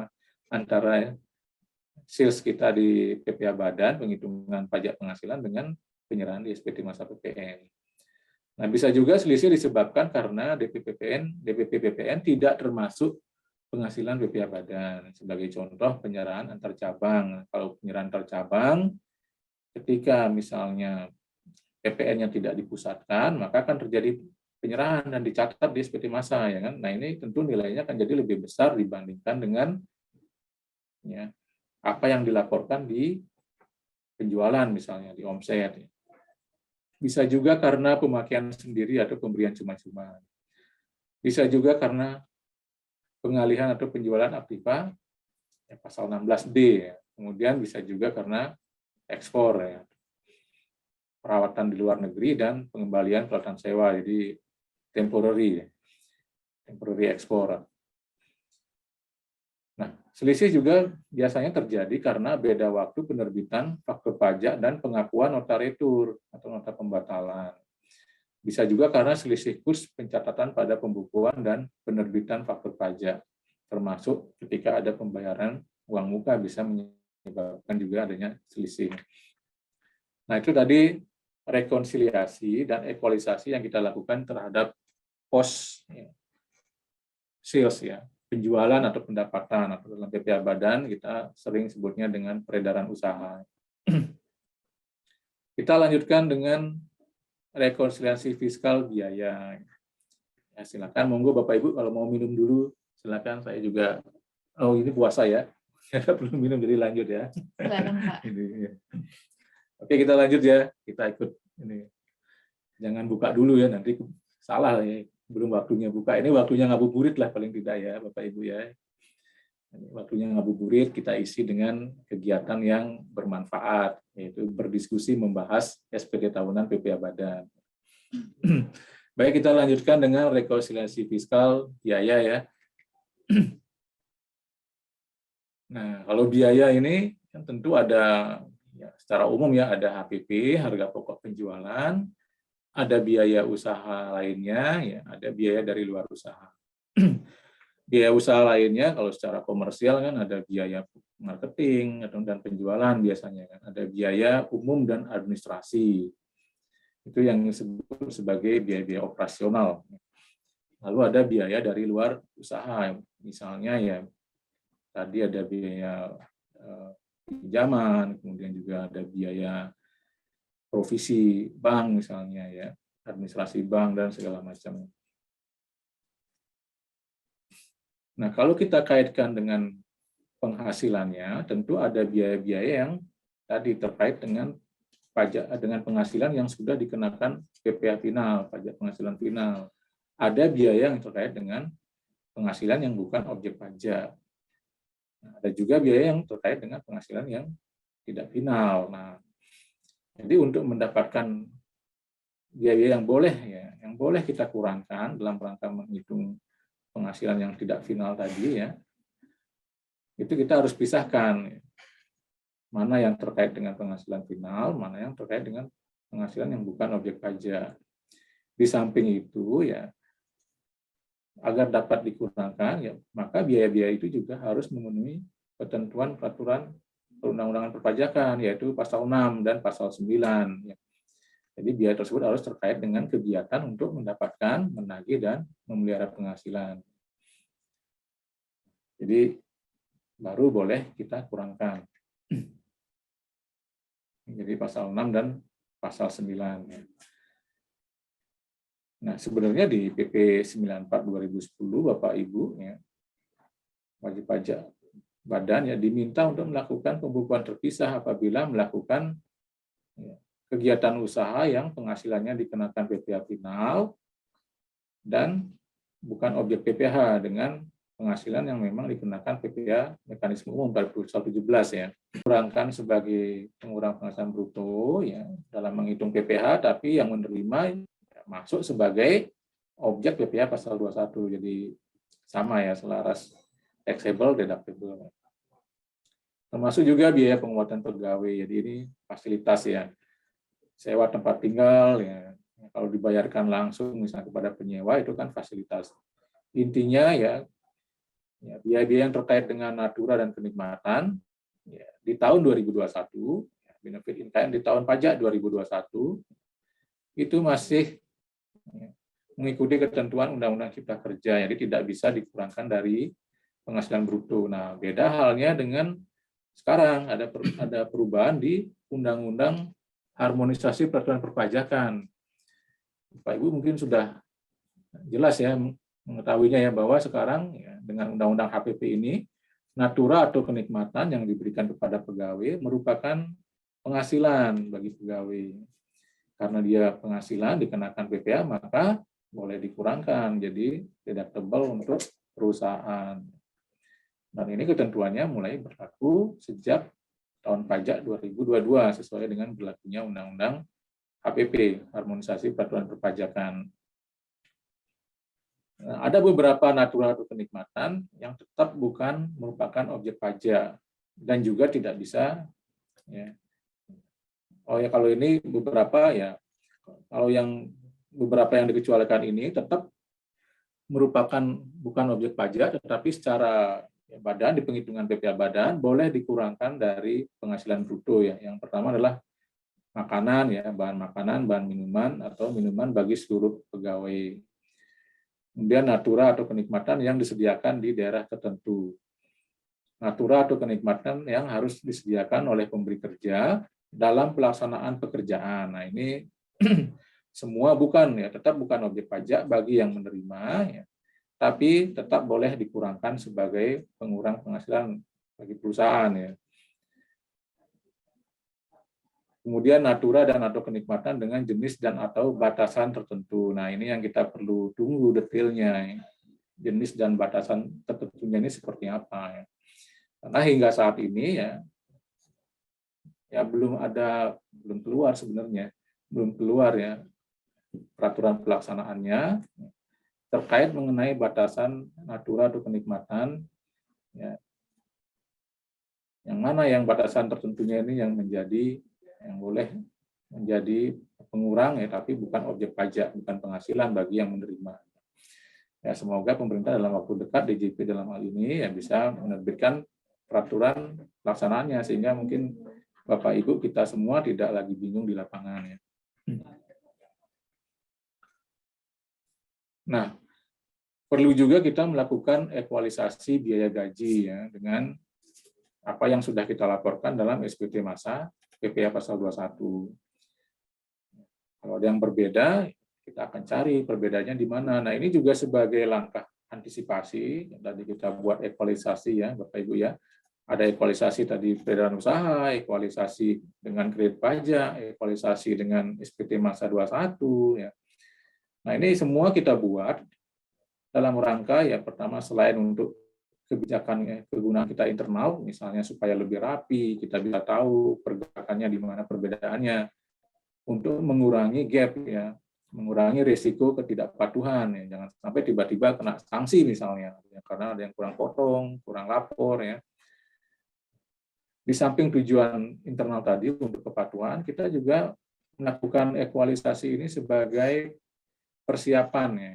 antara sales kita di PPh badan, penghitungan pajak penghasilan, dengan penyerahan di SPT masa PPN. Nah, bisa juga selisih disebabkan karena DPP PPN tidak termasuk penghasilan PPh badan. Sebagai contoh, penyerahan antar cabang. Kalau penyerahan antar cabang, ketika misalnya PPN yang tidak dipusatkan, maka akan terjadi penyerahan dan dicatat di SPT masa, ya kan. Nah, ini tentu nilainya akan jadi lebih besar dibandingkan dengan, ya, apa yang dilaporkan di penjualan, misalnya di omset. Bisa juga karena pemakaian sendiri atau pemberian cuma-cuma. Bisa juga karena pengalihan atau penjualan aktiva, ya, pasal 16D. Ya. Kemudian bisa juga karena ekspor, ya, perawatan di luar negeri, dan pengembalian peralatan sewa, jadi temporary ekspor. Nah, Selisih juga biasanya terjadi karena beda waktu penerbitan faktur pajak dan pengakuan nota retur atau nota pembatalan. Bisa juga karena selisih kurs pencatatan pada pembukuan dan penerbitan faktur pajak, termasuk ketika ada pembayaran uang muka bisa menyebabkan juga adanya selisih. Nah, itu tadi rekonsiliasi dan ekualisasi yang kita lakukan terhadap post sales ya, penjualan atau pendapatan, atau dalam PPh Badan kita sering sebutnya dengan peredaran usaha. Kita lanjutkan dengan rekonsiliasi fiskal biaya. Ya, silakan, monggo Bapak Ibu kalau mau minum dulu, silakan. Saya juga, oh ini puasa ya, belum minum jadi lanjut ya. Silakan Pak. Oke, kita lanjut ya, kita ikut ini. Jangan buka dulu ya, nanti salah ya. Belum waktunya buka. Ini waktunya ngabuburit lah paling tidak ya, Bapak Ibu ya. Waktunya ngabuburit kita isi dengan kegiatan yang bermanfaat, yaitu berdiskusi membahas SPT tahunan PPh Badan. Baik, kita lanjutkan dengan rekonsiliasi fiskal biaya ya. Nah, kalau biaya ini kan tentu ada ya, secara umum ya, ada HPP, harga pokok penjualan, ada biaya usaha lainnya, ya, ada biaya dari luar usaha. Biaya usaha lainnya kalau secara komersial kan ada biaya marketing dan penjualan biasanya kan, ada biaya umum dan administrasi. Itu yang disebut sebagai biaya-biaya operasional. Lalu ada biaya dari luar usaha, misalnya ya tadi ada biaya pinjaman, kemudian juga ada biaya provisi bank misalnya ya, administrasi bank dan segala macam. Nah, kalau kita kaitkan dengan penghasilannya, tentu ada biaya-biaya yang tadi terkait dengan pajak, dengan penghasilan yang sudah dikenakan PPh final, pajak penghasilan final. Ada biaya yang terkait dengan penghasilan yang bukan objek pajak. Nah, ada juga biaya yang terkait dengan penghasilan yang tidak final. Nah, jadi untuk mendapatkan biaya yang boleh kita kurangkan dalam rangka menghitung penghasilan yang tidak final tadi ya, itu kita harus pisahkan mana yang terkait dengan penghasilan final, mana yang terkait dengan penghasilan yang bukan objek pajak. Di samping itu ya, agar dapat dikurangkan ya, maka biaya-biaya itu juga harus memenuhi ketentuan peraturan perundang-undangan perpajakan, yaitu pasal 6 dan pasal 9 ya. Jadi biaya tersebut harus terkait dengan kegiatan untuk mendapatkan, menagih, dan memelihara penghasilan. Jadi baru boleh kita kurangkan. Jadi pasal 6 dan pasal 9. Ya. Nah, sebenarnya di PP 94 2010 Bapak Ibu ya, wajib pajak badan ya diminta untuk melakukan pembukuan terpisah apabila melakukan ya, kegiatan usaha yang penghasilannya dikenakan PPh final dan bukan objek PPh dengan penghasilan yang memang dikenakan PPh mekanisme umum pada pasal 17 ya. Kurangkan sebagai pengurang penghasilan bruto ya dalam menghitung PPh, tapi yang menerima ya, masuk sebagai objek PPh pasal 21. Jadi sama ya, selaras taxable deductible. Termasuk juga biaya penguatan pegawai. Jadi ini fasilitas ya. Sewa tempat tinggal ya. Kalau dibayarkan langsung misalnya kepada penyewa itu kan fasilitas. Intinya ya biaya-biaya yang terkait dengan natura dan kenikmatan ya, di tahun 2021, benefit in kind di tahun pajak 2021 itu masih mengikuti ketentuan Undang-Undang Cipta Kerja, jadi tidak bisa dikurangkan dari penghasilan bruto. Nah, beda halnya dengan sekarang ada perubahan di Undang-Undang Harmonisasi Peraturan Perpajakan. Pak Ibu mungkin sudah jelas ya mengetahuinya ya, bahwa sekarang ya, dengan Undang-Undang HPP ini natura atau kenikmatan yang diberikan kepada pegawai merupakan penghasilan bagi pegawai. Karena dia penghasilan dikenakan PPh, maka boleh dikurangkan jadi deductible untuk perusahaan. Dan ini ketentuannya mulai berlaku sejak tahun pajak 2022 sesuai dengan berlakunya Undang-Undang HPP, Harmonisasi Peraturan Perpajakan. Ada beberapa natura atau kenikmatan yang tetap bukan merupakan objek pajak dan juga tidak bisa, ya. Oh ya, kalau ini beberapa ya, kalau yang beberapa yang dikecualikan ini tetap merupakan bukan objek pajak, tetapi secara badan di penghitungan PPh badan boleh dikurangkan dari penghasilan bruto ya. Yang pertama adalah makanan ya, bahan makanan, bahan minuman atau minuman bagi seluruh pegawai. Kemudian natura atau kenikmatan yang disediakan di daerah tertentu. Natura atau kenikmatan yang harus disediakan oleh pemberi kerja dalam pelaksanaan pekerjaan. Nah, ini semua bukan ya, tetap bukan objek pajak bagi yang menerima ya, tapi tetap boleh dikurangkan sebagai pengurang penghasilan bagi perusahaan ya. Kemudian natura dan atau kenikmatan dengan jenis dan atau batasan tertentu. Nah, ini yang kita perlu tunggu detailnya. Jenis dan batasan tertentunya ini seperti apa ya. Karena hingga saat ini ya belum keluar sebenarnya, belum keluar ya peraturan pelaksanaannya terkait mengenai batasan natura atau kenikmatan ya. Yang mana yang batasan tertentunya ini yang boleh menjadi pengurang ya, tapi bukan objek pajak, bukan penghasilan bagi yang menerima. Ya, semoga pemerintah dalam waktu dekat DJP dalam hal ini ya bisa menerbitkan peraturan pelaksanaannya sehingga mungkin Bapak Ibu kita semua tidak lagi bingung di lapangan ya. Nah, perlu juga kita melakukan ekualisasi biaya gaji ya dengan apa yang sudah kita laporkan dalam SPT masa PPh pasal 21. Kalau ada yang berbeda, kita akan cari perbedaannya di mana. Nah, ini juga sebagai langkah antisipasi, tadi kita buat ekualisasi ya, Bapak Ibu ya. Ada ekualisasi tadi peredaran usaha, ekualisasi dengan kredit pajak, ekualisasi dengan SPT masa 21 ya. Nah, ini semua kita buat dalam rangka ya pertama selain untuk kebijakan kegunaan kita internal, misalnya supaya lebih rapi, kita bisa tahu pergerakannya di mana perbedaannya, untuk mengurangi gap ya, mengurangi risiko ketidakpatuhan ya, jangan sampai tiba-tiba kena sanksi misalnya ya, karena ada yang kurang potong, kurang lapor ya. Di samping tujuan internal tadi untuk kepatuhan, kita juga melakukan ekualisasi ini sebagai persiapan ya.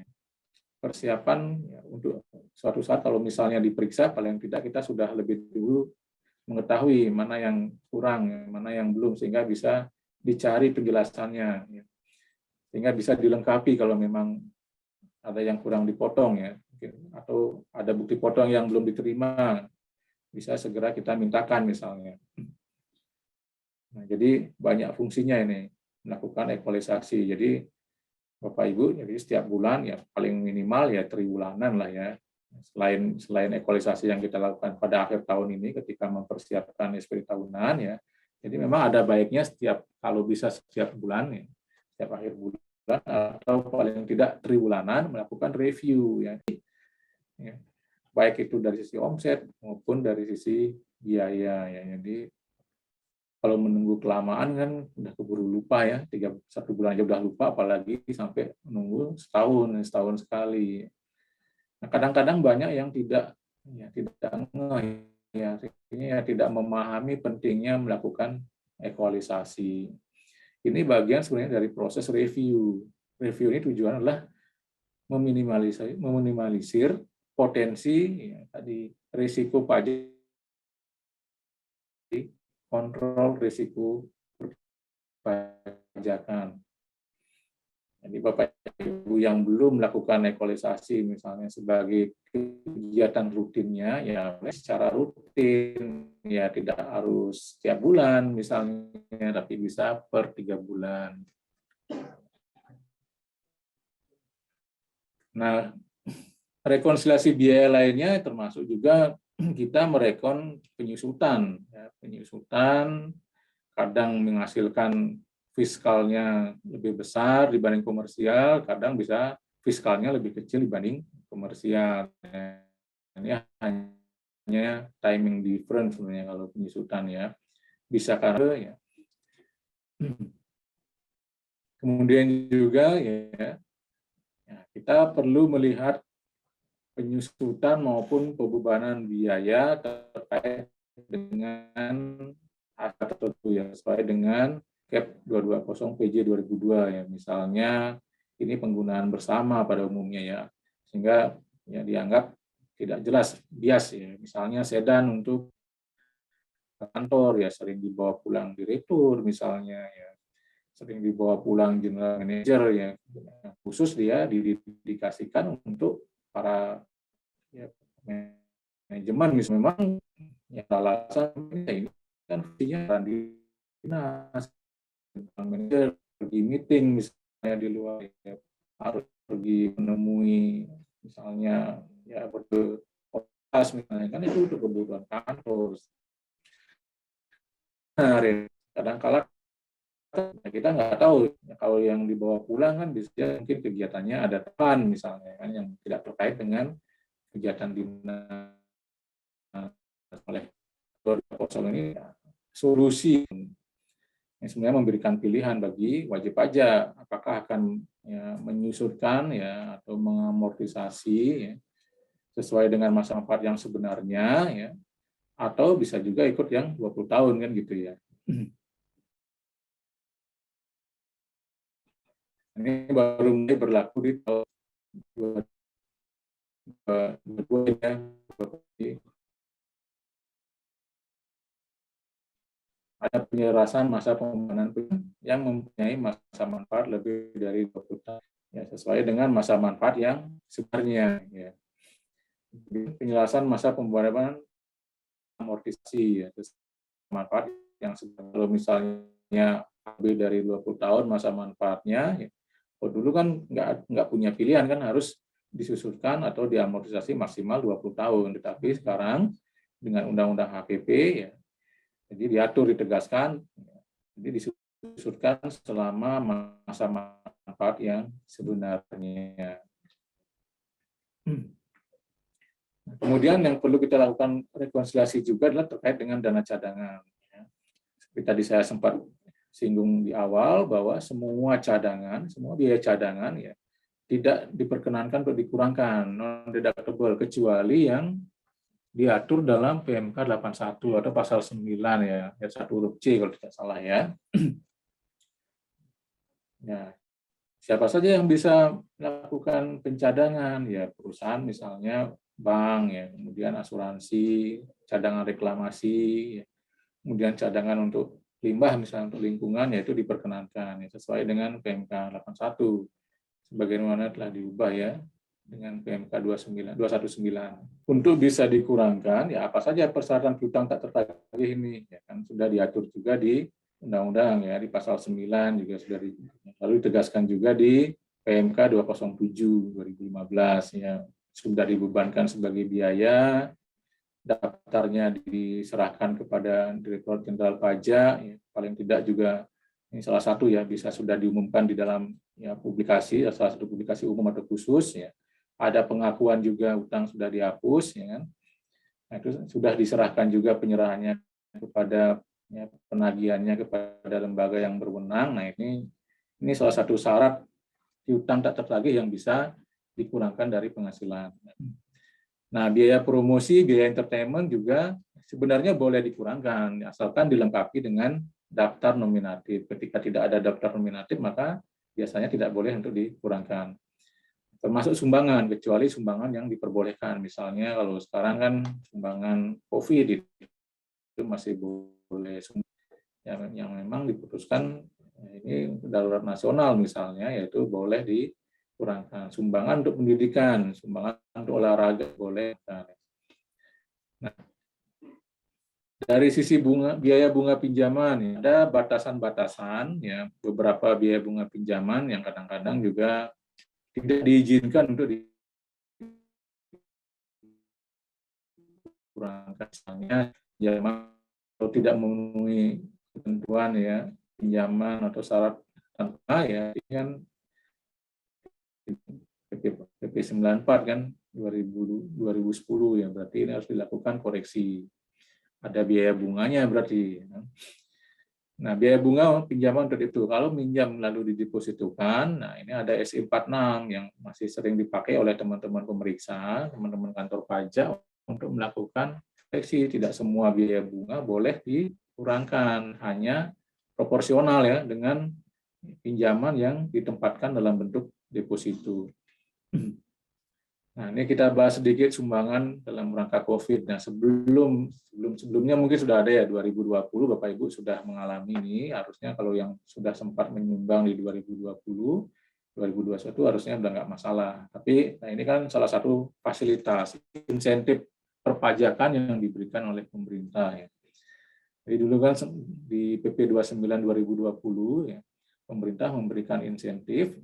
Persiapan ya, untuk suatu saat kalau misalnya diperiksa, paling tidak kita sudah lebih dulu mengetahui mana yang kurang, mana yang belum, sehingga bisa dicari penjelasannya, ya. Sehingga bisa dilengkapi kalau memang ada yang kurang dipotong ya, atau ada bukti potong yang belum diterima, bisa segera kita mintakan misalnya. Nah, jadi banyak fungsinya ini melakukan ekualisasi. Jadi Bapak Ibu, jadi setiap bulan ya paling minimal ya triwulanan lah ya. Selain ekualisasi yang kita lakukan pada akhir tahun ini ketika mempersiapkan SPT tahunan ya. Jadi memang ada baiknya kalau bisa setiap bulan ya, setiap akhir bulan atau paling tidak triwulanan melakukan review ya. Baik itu dari sisi omset maupun dari sisi biaya ya. Jadi kalau menunggu kelamaan kan udah keburu lupa ya, 1 bulan aja udah lupa, apalagi sampai menunggu setahun sekali. Nah, kadang-kadang banyak yang tidak ngeh ya, artinya tidak memahami pentingnya melakukan ekualisasi. Ini bagian sebenarnya dari proses review. Review ini tujuan adalah meminimalisir potensi ya, tadi risiko pajak, kontrol risiko perpajakan. Jadi Bapak Ibu yang belum melakukan ekualisasi misalnya sebagai kegiatan rutinnya ya secara rutin ya, tidak harus setiap bulan misalnya, tapi bisa per 3 bulan. Nah, rekonsiliasi biaya lainnya termasuk juga kita merekon penyusutan. Ya, penyusutan kadang menghasilkan fiskalnya lebih besar dibanding komersial, kadang bisa fiskalnya lebih kecil dibanding komersial. Ini hanya timing difference sebenarnya kalau penyusutan ya. Bisa karena ya. Kemudian juga ya kita perlu melihat penyusutan maupun pembebanan biaya terkait dengan harga tertentu yang sesuai dengan Cap 220 PJ 2002 ya. Misalnya ini penggunaan bersama pada umumnya ya, sehingga ya dianggap tidak jelas bias ya. Misalnya sedan untuk kantor ya sering dibawa pulang direktur misalnya ya, sering dibawa pulang general manager ya, khusus dia didedikasikan untuk para ya, manajemen misalnya. Memang ya alasan ini kan fungsinya di dinas, manajer pergi meeting misalnya di luar ya, harus pergi menemui misalnya ya berkotas misalnya, kan itu untuk kebutuhan kantor. Nah, kadang-kala kita nggak tahu kalau yang dibawa pulang kan bisa mungkin kegiatannya ada teman misalnya kan yang tidak terkait dengan kegiatan dinas oleh proposal ini ya, solusi yang sebenarnya memberikan pilihan bagi wajib pajak apakah akan ya, menyusurkan ya atau mengamortisasi ya, sesuai dengan masa manfaat yang sebenarnya ya, atau bisa juga ikut yang 20 tahun kan gitu ya. Ini baru mulai berlaku di tahun 2022 ya. Ada penyelarasan masa pembebanan yang mempunyai masa manfaat lebih dari 20 tahun ya, sesuai dengan masa manfaat yang sebenarnya ya. Penjelasan masa pembebanan amortisasi ya, manfaat yang sebenarnya. Kalau misalnya lebih dari 20 tahun masa manfaatnya ya, dulu kan nggak punya pilihan kan harus disusurkan atau diamortisasi maksimal 20 tahun. Tetapi sekarang dengan Undang-Undang HPP ya, jadi diatur, ditegaskan, jadi disusurkan selama masa manfaat yang sebenarnya. Kemudian yang perlu kita lakukan rekonsiliasi juga adalah terkait dengan dana cadangan. Seperti tadi saya sempat singgung di awal bahwa semua cadangan, semua biaya cadangan ya tidak diperkenankan untuk dikurangkan non-deductible kecuali yang diatur dalam PMK 81 atau pasal 9 ya, ayat 1 huruf C kalau tidak salah ya. Ya, siapa saja yang bisa melakukan pencadangan ya, perusahaan misalnya bank ya, kemudian asuransi, cadangan reklamasi ya, kemudian cadangan untuk limbah misalnya untuk lingkungan yaitu diperkenankan ya, sesuai dengan PMK 81 sebagaimana telah diubah ya dengan PMK 219. Untuk bisa dikurangkan ya apa saja persyaratan piutang tak tertagih ini ya kan sudah diatur juga di undang-undang ya di pasal 9 juga sudah lalu ditegaskan juga di PMK 207 2015 ya sudah dibebankan sebagai biaya, daftarnya diserahkan kepada Direktorat Jenderal Pajak ya, paling tidak juga ini salah satu ya bisa sudah diumumkan di dalam ya publikasi, salah satu publikasi umum atau khusus ya. Ada pengakuan juga utang sudah dihapus ya kan. Nah, itu sudah diserahkan juga penyerahannya kepada ya, penagihannya kepada lembaga yang berwenang. Nah, ini salah satu syarat piutang tak tertagih yang bisa dikurangkan dari penghasilan. Nah, biaya promosi, biaya entertainment juga sebenarnya boleh dikurangkan asalkan dilengkapi dengan daftar nominatif. Ketika tidak ada daftar nominatif, maka biasanya tidak boleh untuk dikurangkan. Termasuk sumbangan, kecuali sumbangan yang diperbolehkan. Misalnya kalau sekarang kan sumbangan COVID itu masih boleh, yang memang diputuskan ini darurat nasional misalnya, yaitu boleh dikurangkan. Sumbangan untuk pendidikan, sumbangan untuk olahraga boleh. Nah, dari sisi biaya bunga pinjaman, ada batasan-batasan, ya beberapa biaya bunga pinjaman yang kadang-kadang juga tidak diizinkan untuk dikurangkan. Misalnya, ya kalau tidak memenuhi ketentuan ya pinjaman atau syarat tanpa ya ini kan PP 94 kan 2010 ya berarti ini harus dilakukan koreksi. Ada biaya bunganya berarti. Nah, biaya bunga pinjaman untuk itu. Kalau minjam lalu didepositokan, nah ini ada SI 46 yang masih sering dipakai oleh teman-teman pemeriksa, teman-teman kantor pajak untuk melakukan koreksi. Tidak semua biaya bunga boleh dikurangkan, hanya proporsional ya dengan pinjaman yang ditempatkan dalam bentuk deposito. Nah, ini kita bahas sedikit sumbangan dalam rangka COVID. Nah, sebelumnya mungkin sudah ada ya 2020 Bapak Ibu sudah mengalami ini. Harusnya kalau yang sudah sempat menyumbang di 2020, 2021 harusnya udah nggak masalah. Tapi nah ini kan salah satu fasilitas insentif perpajakan yang diberikan oleh pemerintah ya. Jadi dulu kan di PP 29 2020 ya, pemerintah memberikan insentif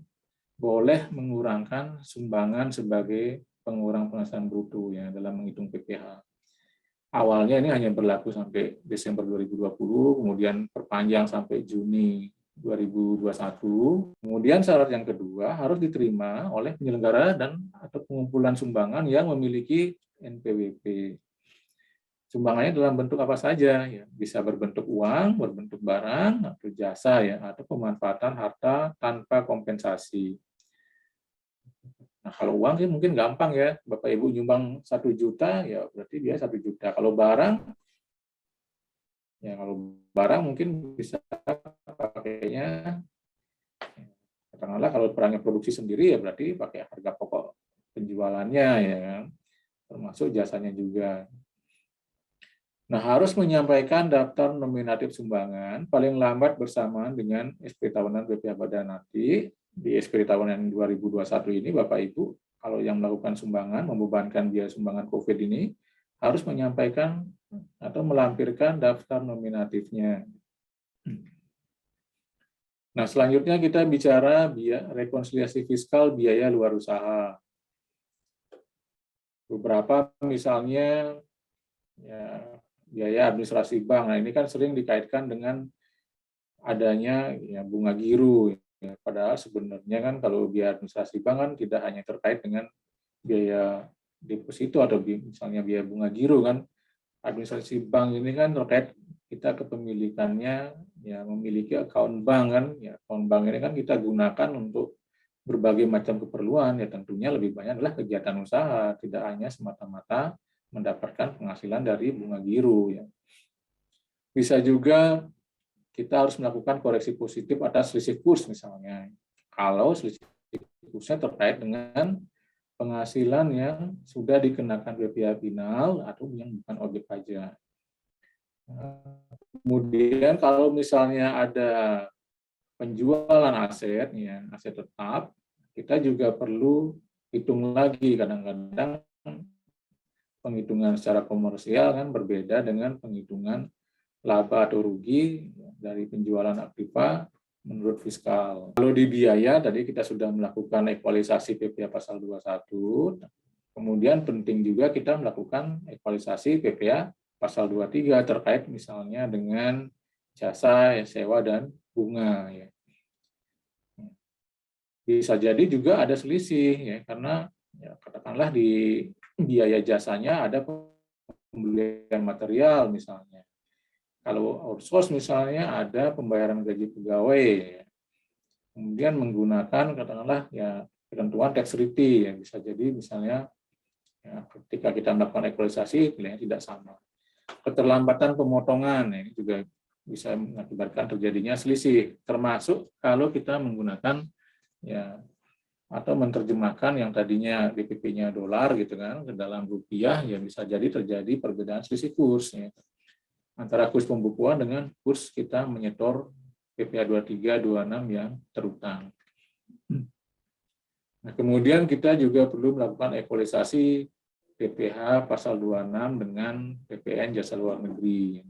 boleh mengurangkan sumbangan sebagai pengurang penghasilan bruto ya dalam menghitung PPh. Awalnya ini hanya berlaku sampai Desember 2020, kemudian perpanjang sampai Juni 2021. Kemudian syarat yang kedua harus diterima oleh penyelenggara dan atau pengumpulan sumbangan yang memiliki NPWP. Sumbangannya dalam bentuk apa saja ya, bisa berbentuk uang, berbentuk barang atau jasa ya, atau pemanfaatan harta tanpa kompensasi. Nah, kalau uang sih mungkin gampang ya, Bapak Ibu nyumbang 1 juta, ya berarti dia 1 juta. Kalau barang mungkin bisa pakainya, katakanlah kalau barangnya produksi sendiri ya berarti pakai harga pokok penjualannya ya kan, termasuk jasanya juga. Nah, harus menyampaikan daftar nominatif sumbangan paling lambat bersamaan dengan SP tahunan BPH Badanati. Di SP tahunan 2021 ini, Bapak Ibu, kalau yang melakukan sumbangan, membebankan biaya sumbangan COVID ini, harus menyampaikan atau melampirkan daftar nominatifnya. Nah, selanjutnya kita bicara rekonsiliasi fiskal biaya luar usaha. Beberapa misalnya ya, biaya administrasi bank. Nah, ini kan sering dikaitkan dengan adanya ya, bunga giro. Ya, padahal sebenarnya kan kalau biaya administrasi bank kan tidak hanya terkait dengan biaya deposito atau misalnya biaya bunga giro kan. Administrasi bank ini kan terkait kita kepemilikannya ya memiliki account bank kan. Ya, account bank ini kan kita gunakan untuk berbagai macam keperluan ya tentunya lebih banyak adalah kegiatan usaha, tidak hanya semata-mata mendapatkan penghasilan dari bunga giro ya. Bisa juga kita harus melakukan koreksi positif atas selisih kurs misalnya. Kalau selisih kursnya terkait dengan penghasilan yang sudah dikenakan PPh final atau yang bukan objek pajak. Kemudian kalau misalnya ada penjualan aset, ya, aset tetap, kita juga perlu hitung lagi. Kadang-kadang penghitungan secara komersial kan berbeda dengan penghitungan laba atau rugi dari penjualan aktiva menurut fiskal. Kalau di biaya, tadi kita sudah melakukan ekualisasi PPh pasal 21, kemudian penting juga kita melakukan ekualisasi PPh pasal 23 terkait misalnya dengan jasa, sewa, dan bunga. Ya. Bisa jadi juga ada selisih, ya, karena ya, katakanlah di biaya jasanya ada pembelian material misalnya. Kalau outsource misalnya ada pembayaran gaji pegawai, kemudian menggunakan katakanlah ya ketentuan tax treaty, ya bisa jadi misalnya ya, ketika kita melakukan ekualisasi nilainya tidak sama. Keterlambatan pemotongan ini juga bisa mengakibatkan terjadinya selisih, termasuk kalau kita menggunakan ya atau menerjemahkan yang tadinya DPP-nya dolar gitu kan ke dalam rupiah, ya bisa jadi terjadi perbedaan selisih kurs ya, antara kurs pembukuan dengan kurs kita menyetor PPh 23 26 yang terutang. Nah, kemudian kita juga perlu melakukan ekualisasi PPh pasal 26 dengan PPN jasa luar negeri.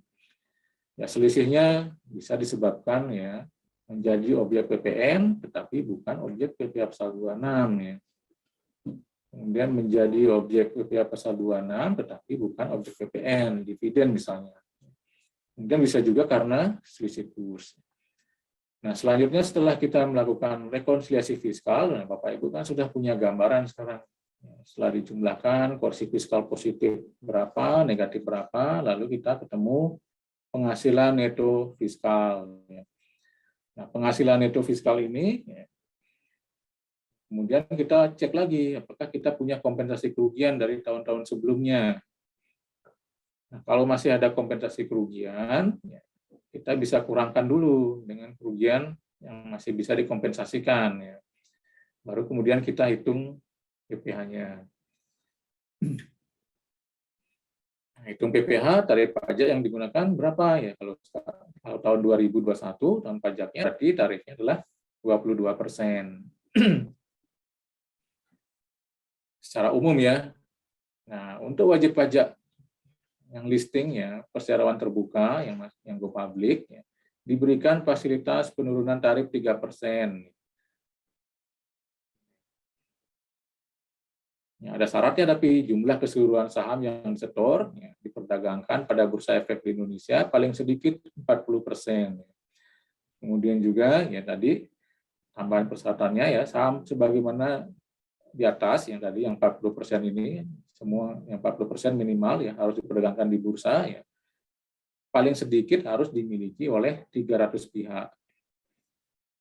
Ya, selisihnya bisa disebabkan ya menjadi objek PPN tetapi bukan objek PPh pasal 26 ya. Kemudian menjadi objek PPh pasal 26 tetapi bukan objek PPN, dividen misalnya. Kemudian bisa juga karena selisih kurs. Nah, selanjutnya setelah kita melakukan rekonsiliasi fiskal, nah Bapak Ibu kan sudah punya gambaran sekarang. Setelah dijumlahkan kursi fiskal positif berapa, negatif berapa, lalu kita ketemu penghasilan neto fiskal. Nah, penghasilan neto fiskal ini, kemudian kita cek lagi apakah kita punya kompensasi kerugian dari tahun-tahun sebelumnya. Nah, kalau masih ada kompensasi kerugian, kita bisa kurangkan dulu dengan kerugian yang masih bisa dikompensasikan. Baru kemudian kita hitung PPh-nya. Hitung PPh, tarif pajak yang digunakan berapa ya? Kalau tahun 2021, tahun pajaknya berarti tarifnya adalah 22%. Secara umum ya. Nah, untuk wajib pajak yang listing ya, perseroan terbuka yang go public ya, diberikan fasilitas penurunan tarif 3%. Ya, ada syaratnya, tapi jumlah keseluruhan saham yang disetor ya, diperdagangkan pada Bursa Efek di Indonesia paling sedikit 40%. Kemudian juga ya tadi tambahan persyaratannya ya, saham sebagaimana di atas yang tadi yang 40% ini, semua yang 40% minimal ya harus diperdagangkan di bursa ya. Paling sedikit harus dimiliki oleh 300 pihak.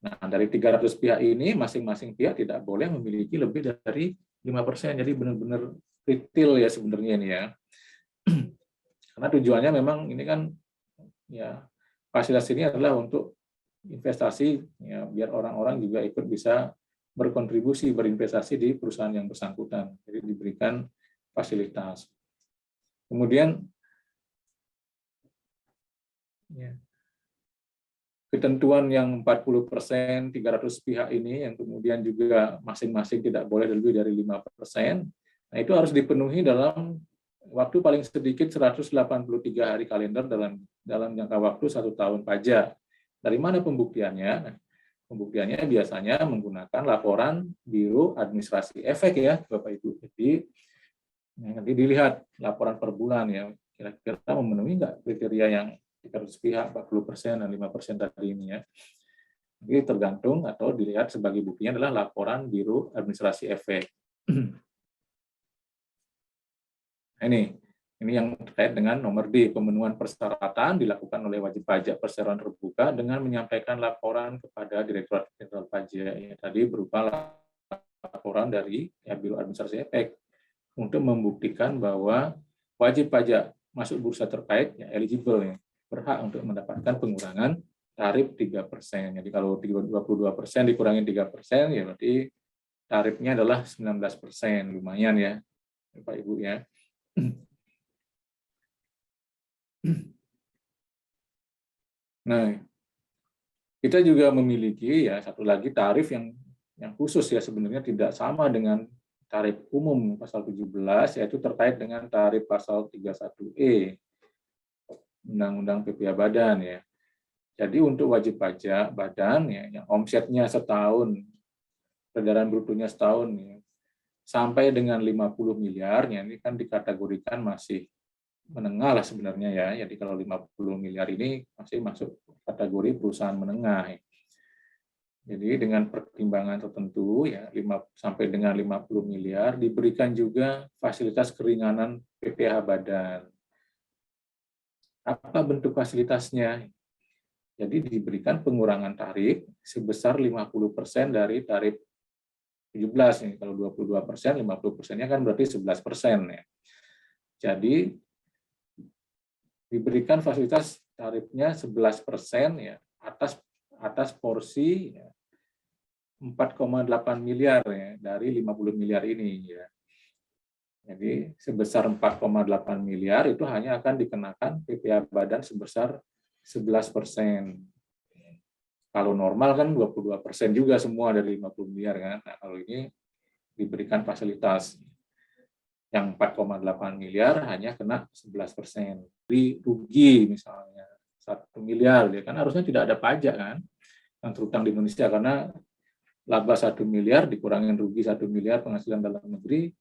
Nah, dari 300 pihak ini masing-masing pihak tidak boleh memiliki lebih dari 5%. Jadi benar-benar retail ya sebenarnya ini ya. Karena tujuannya memang ini kan ya, fasilitas ini adalah untuk investasi ya, biar orang-orang juga ikut bisa berkontribusi berinvestasi di perusahaan yang bersangkutan. Jadi diberikan fasilitas. Kemudian ya, ketentuan yang 40%, 300 pihak ini yang kemudian juga masing-masing tidak boleh lebih dari 5%. Nah, itu harus dipenuhi dalam waktu paling sedikit 183 hari kalender dalam jangka waktu 1 tahun pajak. Dari mana pembuktiannya? Nah, pembuktiannya biasanya menggunakan laporan Biro Administrasi Efek ya, Bapak Ibu. Jadi nanti dilihat laporan per bulan ya, kira-kira memenuhi nggak kriteria yang 300 pihak, 40% dan 5% tadi ini ya. Jadi tergantung atau dilihat sebagai buktinya adalah laporan Biro Administrasi Efek. Ini yang terkait dengan nomor D, pemenuhan persyaratan dilakukan oleh wajib pajak perseroan terbuka dengan menyampaikan laporan kepada Direktorat Jenderal Pajak. Ya, tadi berupa laporan dari ya, Biro Administrasi Efek untuk membuktikan bahwa wajib pajak masuk bursa terkait ya, eligible ya, berhak untuk mendapatkan pengurangan tarif 3%. Jadi kalau 22% dikurangi 3%, ya berarti tarifnya adalah 19%. Lumayan ya, Bapak Ibu ya. Nah, kita juga memiliki ya satu lagi tarif yang khusus ya, sebenarnya tidak sama dengan tarif umum pasal 17, yaitu terkait dengan tarif pasal 31E Undang-Undang PPh Badan ya. Jadi untuk wajib pajak badan ya, yang omsetnya setahun, peredaran brutonya setahun ya, sampai dengan 50 miliar, ya, ini kan dikategorikan masih menengah lah sebenarnya ya. Jadi kalau 50 miliar ini masih masuk kategori perusahaan menengah. Ya. Jadi dengan pertimbangan tertentu ya 5 sampai dengan 50 miliar diberikan juga fasilitas keringanan PPh badan. Apa bentuk fasilitasnya? Jadi diberikan pengurangan tarif sebesar 50% dari tarif 17 ini. Kalau 22%, 50%-nya kan berarti 11% ya. Jadi diberikan fasilitas tarifnya 11% ya atas porsi ya, 4,8 miliar ya dari 50 miliar ini ya. Jadi sebesar 4,8 miliar itu hanya akan dikenakan PPh badan sebesar 11%. Kalau normal kan 22% juga semua dari 50 miliar kan. Nah, kalau ini diberikan fasilitas yang 4,8 miliar hanya kena 11%. Jadi rugi misalnya 1 miliar, ya kan harusnya tidak ada pajak kan yang terutang di Indonesia, karena laba 1 miliar dikurangin rugi 1 miliar penghasilan dalam negeri,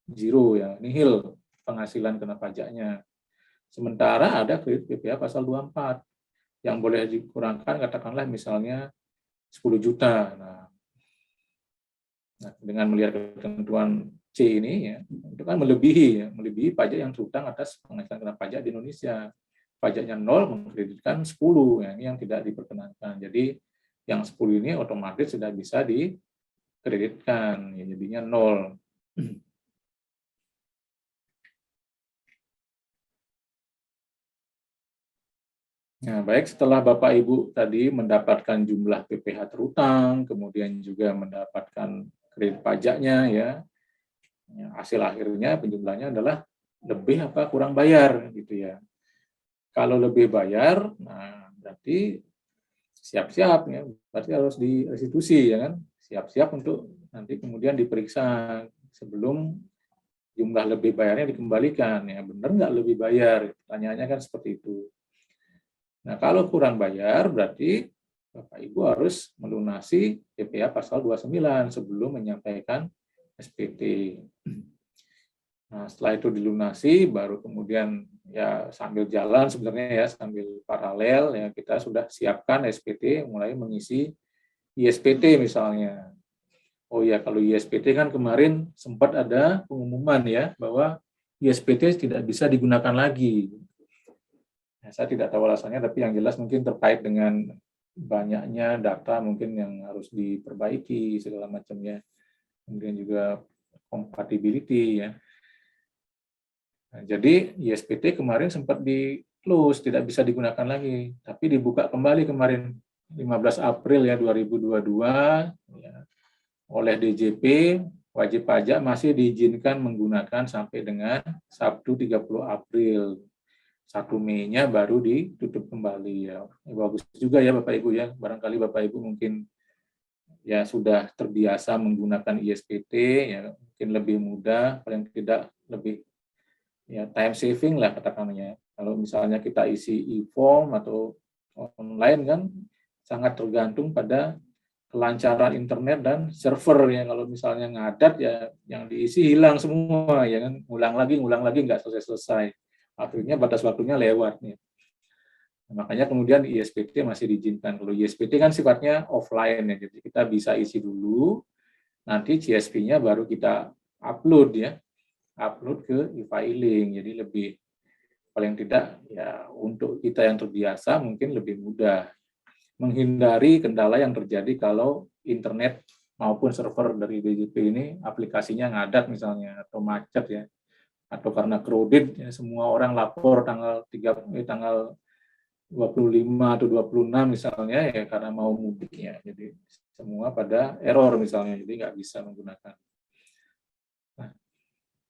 zero ya, nihil penghasilan kena pajaknya. Sementara ada kredit PPh pasal 24 yang boleh dikurangkan katakanlah misalnya 10 juta. Nah, dengan melihat ketentuan C ini ya, itu kan melebihi pajak yang terutang atas penghasilan kena pajak di Indonesia. pajaknya 0 mengkreditkan 10, ya, ini yang tidak diperkenankan. Jadi yang 10 ini otomatis sudah bisa dikreditkan, ya, jadinya 0. Nah, baik, setelah Bapak Ibu tadi mendapatkan jumlah PPh terutang, kemudian juga mendapatkan kredit pajaknya, ya, hasil akhirnya penjumlahnya adalah lebih apa kurang bayar, gitu ya. Kalau lebih bayar, nah berarti siap-siap, ya, berarti harus direstitusi, ya kan, siap-siap untuk nanti kemudian diperiksa sebelum jumlah lebih bayarnya dikembalikan, ya, benar nggak lebih bayar? Pertanyaannya kan seperti itu. Nah, kalau kurang bayar berarti Bapak Ibu harus melunasi PPh pasal 29 sebelum menyampaikan SPT. Nah, setelah itu dilunasi, baru kemudian ya sambil jalan sebenarnya, ya, sambil paralel, ya, kita sudah siapkan SPT, mulai mengisi ISPT misalnya. Oh ya, kalau ISPT kan kemarin sempat ada pengumuman, ya, bahwa ISPT tidak bisa digunakan lagi. Nah, saya tidak tahu alasannya, tapi yang jelas mungkin terkait dengan banyaknya data mungkin yang harus diperbaiki segala macamnya. Kemudian juga compatibility, ya. Nah, jadi ISPT kemarin sempat di-close, tidak bisa digunakan lagi, tapi dibuka kembali kemarin 15 April ya 2022, ya, oleh DJP. Wajib pajak masih diizinkan menggunakan sampai dengan Sabtu 30 April. 1 Mei-nya baru ditutup kembali, ya. Bagus juga ya Bapak Ibu, ya. Barangkali Bapak Ibu mungkin ya sudah terbiasa menggunakan ISPT, ya, mungkin lebih mudah, paling tidak lebih ya time saving lah katakannya. Kalau misalnya kita isi e-form atau online kan sangat tergantung pada kelancaran internet dan server, ya. Kalau misalnya ngadat, ya yang diisi hilang semua, ya kan, ngulang lagi nggak selesai-selesai. Akhirnya batas waktunya lewat nih. Nah, makanya kemudian ISPT masih diizinkan. Kalau ISPT kan sifatnya offline, ya, jadi kita bisa isi dulu, nanti CSV-nya baru kita upload, ya, upload ke e-filing. Jadi lebih, paling tidak ya untuk kita yang terbiasa mungkin lebih mudah menghindari kendala yang terjadi kalau internet maupun server dari DJP ini aplikasinya ngadat misalnya, atau macet, ya, atau karena crowded, ya, semua orang lapor tanggal 25 atau 26 misalnya, ya, karena mau mudik, ya, jadi semua pada error misalnya, jadi nggak bisa menggunakan. Nah,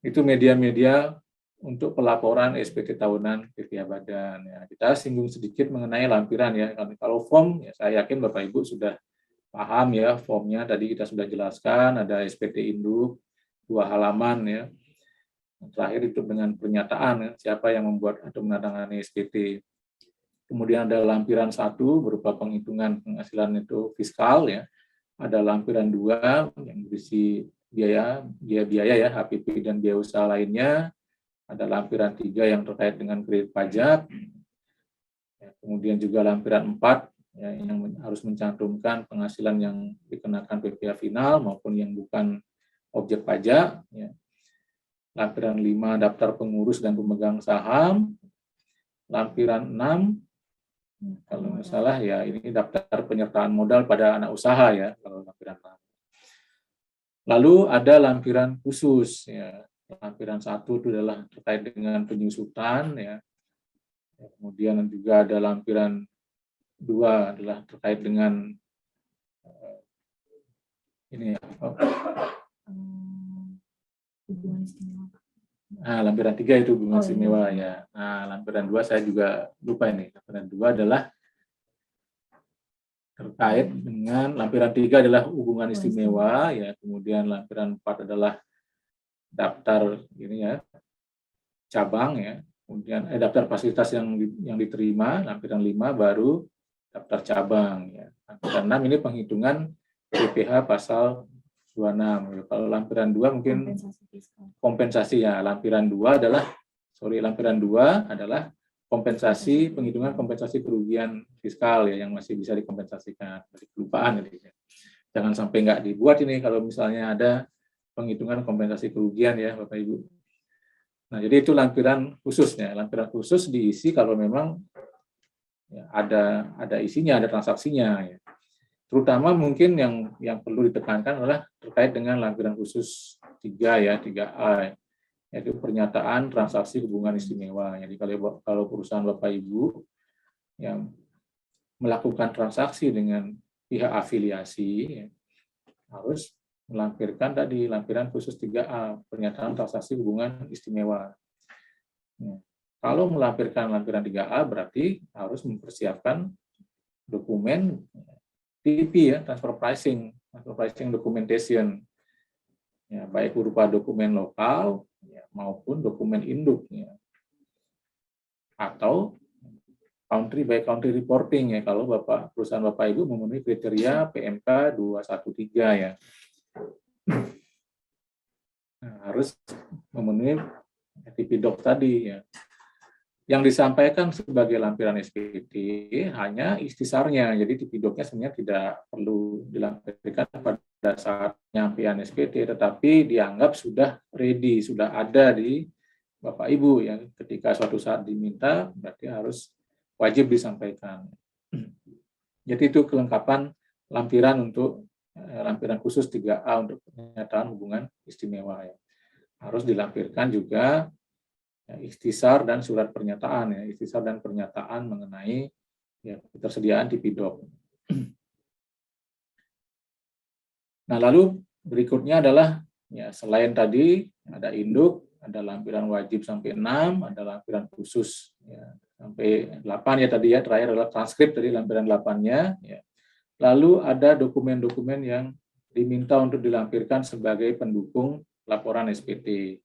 itu media-media untuk pelaporan SPT tahunan PPh Badan, ya. Kita singgung sedikit mengenai lampiran, ya. Kalau form, ya, saya yakin Bapak Ibu sudah paham, ya, formnya tadi kita sudah jelaskan, ada SPT induk 2 halaman, ya. Terakhir itu dengan pernyataan, ya, siapa yang membuat atau menandatangani SPT. Kemudian ada lampiran 1 berupa penghitungan penghasilan itu fiskal, ya. Ada lampiran 2 yang berisi biaya, ya, HPP dan biaya usaha lainnya. Ada lampiran 3 yang terkait dengan kredit pajak. Ya, kemudian juga lampiran 4 ya, yang harus mencantumkan penghasilan yang dikenakan PPh final maupun yang bukan objek pajak. Ya. Lampiran 5 daftar pengurus dan pemegang saham. Lampiran 6 kalau nggak salah, ya, ini daftar penyertaan modal pada anak usaha, ya, kalau lampiran 6. Lalu ada lampiran khusus, ya. Lampiran 1 itu adalah terkait dengan penyusutan, ya. Kemudian juga ada lampiran 2 adalah terkait dengan ini, ya. Nah, lampiran 3 itu hubungan istimewa, ya. Nah, lampiran 2 saya juga lupa ini. Lampiran 2 adalah terkait dengan, lampiran 3 adalah hubungan istimewa, ya. Kemudian lampiran 4 adalah daftar ini, ya, cabang, ya. Kemudian daftar fasilitas yang diterima. Lampiran 5 baru daftar cabang, ya. Lampiran 6 ini penghitungan PPh pasal 26. Kalau lampiran 2 mungkin kompensasi, ya. Lampiran 2 adalah kompensasi, penghitungan kompensasi kerugian fiskal, ya, yang masih bisa dikompensasikan dari kelupaan, ya. Jangan sampai nggak dibuat ini kalau misalnya ada penghitungan kompensasi kerugian, ya Bapak Ibu. Nah, jadi itu lampiran khususnya. Lampiran khusus diisi kalau memang ya, ada isinya, ada transaksinya. Ya. Terutama mungkin yang perlu ditekankan adalah terkait dengan lampiran khusus 3 ya, 3A, yaitu pernyataan transaksi hubungan istimewa. Jadi kalau perusahaan Bapak Ibu yang melakukan transaksi dengan pihak afiliasi ya, harus melampirkan tadi lampiran khusus 3A, pernyataan transaksi hubungan istimewa. Ya. Kalau melampirkan lampiran 3A berarti harus mempersiapkan dokumen TP ya, transfer pricing documentation, ya, baik berupa dokumen lokal ya, maupun dokumen induk ya, atau country by country reporting ya kalau perusahaan Bapak Ibu memenuhi kriteria PMK 213 ya. Nah, harus memenuhi TP-Doc tadi ya. Yang disampaikan sebagai lampiran SPT hanya istisarnya, jadi TP-Doc-nya sebenarnya tidak perlu dilampirkan pada saat penyampaian SPT, tetapi dianggap sudah ready, sudah ada di Bapak Ibu yang ketika suatu saat diminta berarti harus wajib disampaikan. Jadi itu kelengkapan lampiran untuk lampiran khusus 3A untuk pernyataan hubungan istimewa ya. Harus dilampirkan juga ya, ikhtisar dan surat pernyataan ya, ikhtisar dan pernyataan mengenai ya, ketersediaan TP-Doc. Nah, lalu berikutnya adalah ya selain tadi ada induk, ada lampiran wajib sampai 6, ada lampiran khusus ya, sampai 8 ya tadi ya, terakhir adalah transkrip dari lampiran 8-nya ya. Lalu ada dokumen-dokumen yang diminta untuk dilampirkan sebagai pendukung laporan SPT.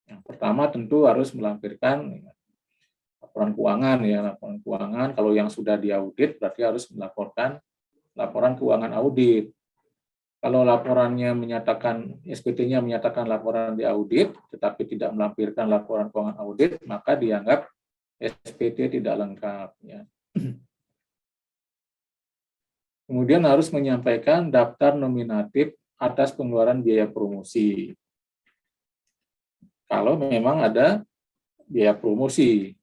Yang pertama tentu harus melampirkan laporan keuangan ya, laporan keuangan. Kalau yang sudah diaudit berarti harus melaporkan laporan keuangan audit. Kalau laporannya menyatakan SPT-nya menyatakan laporan diaudit tetapi tidak melampirkan laporan keuangan audit, maka dianggap SPT tidak lengkap ya. Kemudian harus menyampaikan daftar nominatif atas pengeluaran biaya promosi. Kalau memang ada biaya promosi.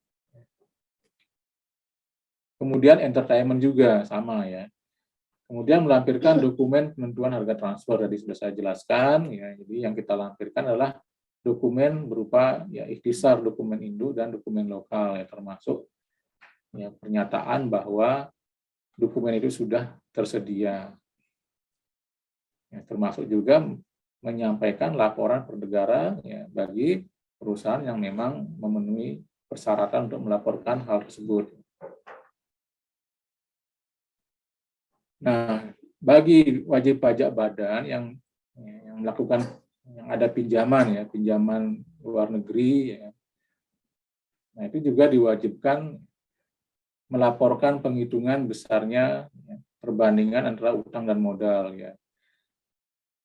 Kemudian entertainment juga sama ya. Kemudian melampirkan dokumen penentuan harga transfer, tadi sudah saya jelaskan ya. Jadi yang kita lampirkan adalah dokumen berupa ya ikhtisar, dokumen induk dan dokumen lokal ya, termasuk ya pernyataan bahwa dokumen itu sudah tersedia. Ya, termasuk juga menyampaikan laporan per negara ya, bagi perusahaan yang memang memenuhi persyaratan untuk melaporkan hal tersebut. Nah, bagi wajib pajak badan yang melakukan yang ada pinjaman ya, pinjaman luar negeri ya. Nah, itu juga diwajibkan melaporkan penghitungan besarnya ya, perbandingan antara utang dan modal ya.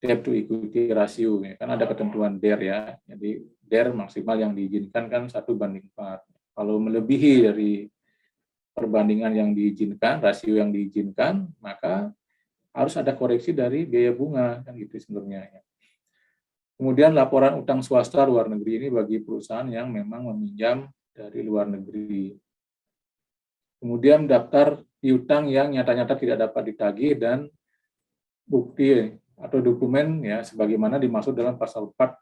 Debt to equity ratio ya, kan ada ketentuan DER ya. Jadi DER maksimal yang diizinkan kan 1:4. Kalau melebihi dari perbandingan yang diizinkan, rasio yang diizinkan, maka harus ada koreksi dari biaya bunga kan gitu sebenarnya ya. Kemudian laporan utang swasta luar negeri ini bagi perusahaan yang memang meminjam dari luar negeri. Kemudian daftar piutang yang nyata-nyata tidak dapat ditagih dan bukti atau dokumen ya sebagaimana dimaksud dalam pasal 4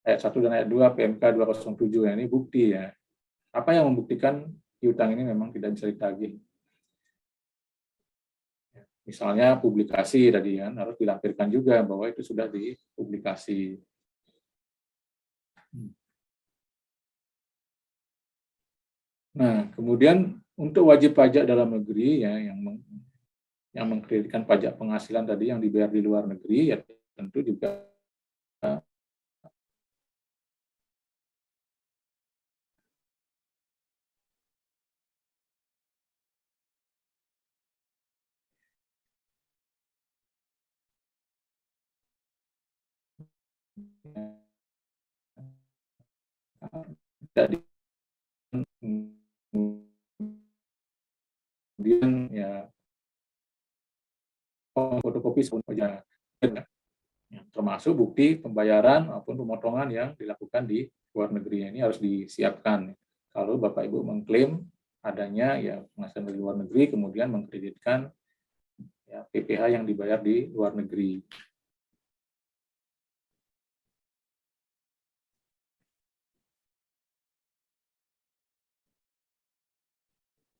ayat 1 dan ayat 2 PMK 207 ya, ini bukti ya. Apa yang membuktikan piutang ini memang tidak bisa ditagih? Misalnya publikasi tadi kan harus dilampirkan juga bahwa itu sudah dipublikasi. Nah, kemudian untuk wajib pajak dalam negeri ya yang mengkreditkan pajak penghasilan tadi yang dibayar di luar negeri ya tentu juga jadi kemudian ya fotokopi ya, termasuk bukti pembayaran maupun pemotongan yang dilakukan di luar negeri ini harus disiapkan. Kalau Bapak Ibu mengklaim adanya ya penghasilan dari luar negeri, kemudian mengkreditkan ya, PPh yang dibayar di luar negeri.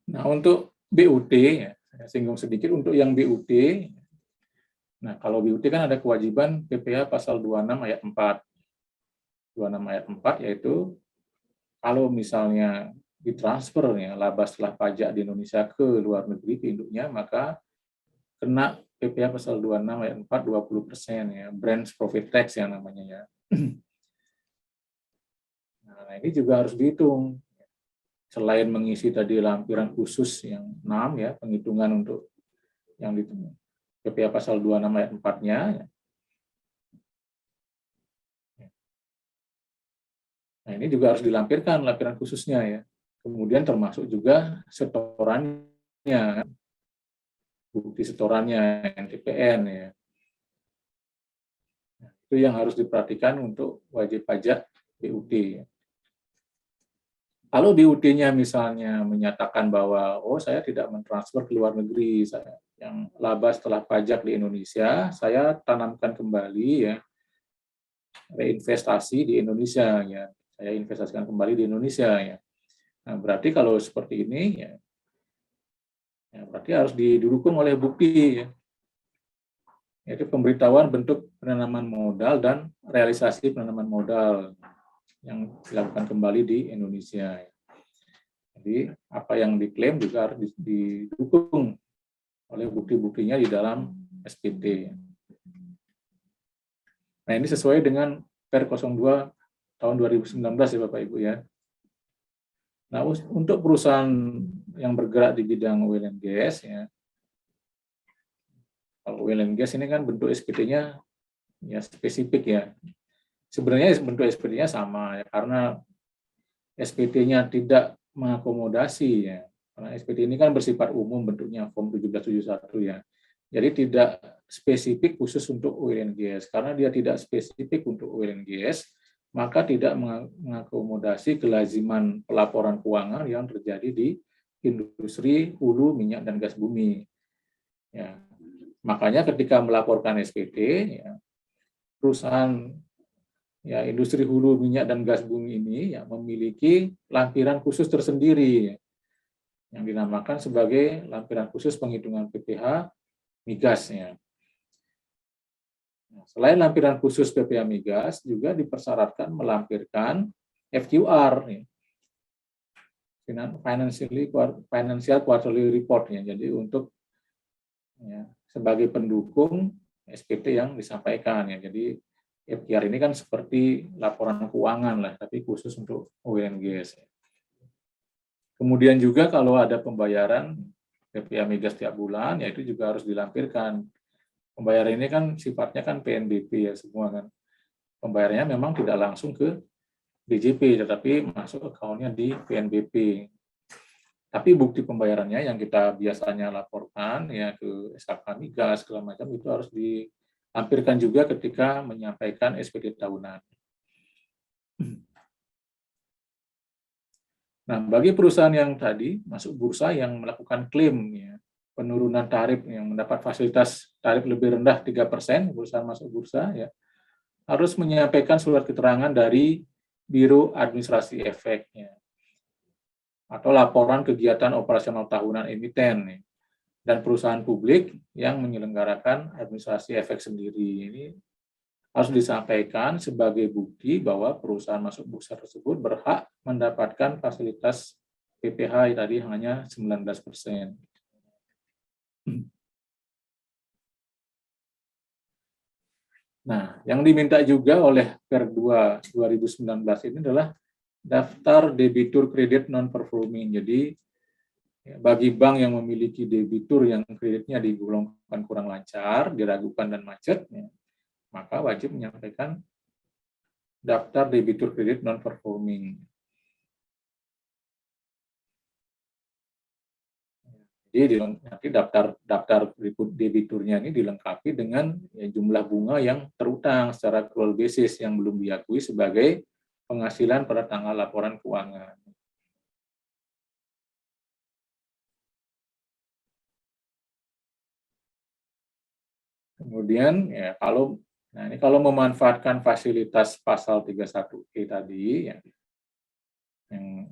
Nah, untuk BUT, ya, saya singgung sedikit untuk yang BUT. Nah, kalau BUT kan ada kewajiban PPh pasal 26 ayat 4. 26 ayat 4 yaitu kalau misalnya ditransfer ya laba setelah pajak di Indonesia ke luar negeri ke induknya, maka kena PPh pasal 26 ayat 4 20% ya, branch profit tax yang namanya ya. Nah, ini juga harus dihitung. Selain mengisi tadi lampiran khusus yang 6 ya, penghitungan untuk yang di PPh pasal 26 ayat 4-nya ya. Nah, ini juga harus dilampirkan lampiran khususnya ya. Kemudian termasuk juga setorannya, bukti setorannya, NTPN ya. Nah, itu yang harus diperhatikan untuk wajib pajak BUT. Ya. Kalau BUT-nya misalnya menyatakan bahwa saya tidak mentransfer ke luar negeri, saya yang laba setelah pajak di Indonesia, saya tanamkan kembali ya, reinvestasi di Indonesia ya, saya investasikan kembali di Indonesia ya. Nah, berarti kalau seperti ini ya berarti harus didukung oleh bukti ya, yaitu pemberitahuan bentuk penanaman modal dan realisasi penanaman modal yang dilakukan kembali di Indonesia. Jadi apa yang diklaim juga harus didukung oleh bukti-buktinya di dalam SPT. Nah, ini sesuai dengan Per 02 tahun 2019 ya Bapak Ibu ya. Nah, untuk perusahaan yang bergerak di bidang oil and gas ya, kalau oil and gas ini kan bentuk SPT-nya ya spesifik ya. Sebenarnya bentuk SPT-nya sama ya, karena SPT-nya tidak mengakomodasi ya. Karena SPT ini kan bersifat umum bentuknya form 1771 ya. Jadi tidak spesifik khusus untuk oil and gas. Karena dia tidak spesifik untuk oil and gas, maka tidak mengakomodasi kelaziman pelaporan keuangan yang terjadi di industri hulu minyak dan gas bumi. Ya. Makanya ketika melaporkan SPT, ya, perusahaan ya industri hulu minyak dan gas bumi ini ya memiliki lampiran khusus tersendiri ya, yang dinamakan sebagai lampiran khusus penghitungan PPh migas ya. Selain lampiran khusus PPh migas, juga dipersyaratkan melampirkan FQR, ya. Financial Quarterly Report, ya. Jadi untuk ya, sebagai pendukung SPT yang disampaikan, ya. Jadi FQR ini kan seperti laporan keuangan lah, tapi khusus untuk oil and gas. Ya. Kemudian juga kalau ada pembayaran PPh migas tiap bulan, ya itu juga harus dilampirkan. Pembayaran ini kan sifatnya kan PNBP ya semua kan. Pembayarannya memang tidak langsung ke DJP, tetapi masuk akunnya di PNBP. Tapi bukti pembayarannya yang kita biasanya laporkan ya ke SKK migas segala macam itu harus dilampirkan juga ketika menyampaikan SPT tahunan. Nah, bagi perusahaan yang tadi masuk bursa yang melakukan klaim ya, penurunan tarif yang mendapat fasilitas tarif lebih rendah 3%, perusahaan masuk bursa ya, harus menyampaikan surat keterangan dari Biro Administrasi Efek ya, atau laporan kegiatan operasional tahunan emiten ya, dan perusahaan publik yang menyelenggarakan administrasi efek sendiri. Ini harus disampaikan sebagai bukti bahwa perusahaan masuk bursa tersebut berhak mendapatkan fasilitas PPh tadi hanya 19%. Nah, yang diminta juga oleh Per 2 2019 ini adalah daftar debitur kredit non-performing. Jadi, bagi bank yang memiliki debitur yang kreditnya digolongkan kurang lancar, diragukan dan macet, ya, maka wajib menyampaikan daftar debitur kredit non-performing. Jadi nanti daftar debiturnya ini dilengkapi dengan ya, jumlah bunga yang terutang secara accrual basis yang belum diakui sebagai penghasilan pada tanggal laporan keuangan. Kemudian ya kalau memanfaatkan fasilitas pasal 31E tadi yang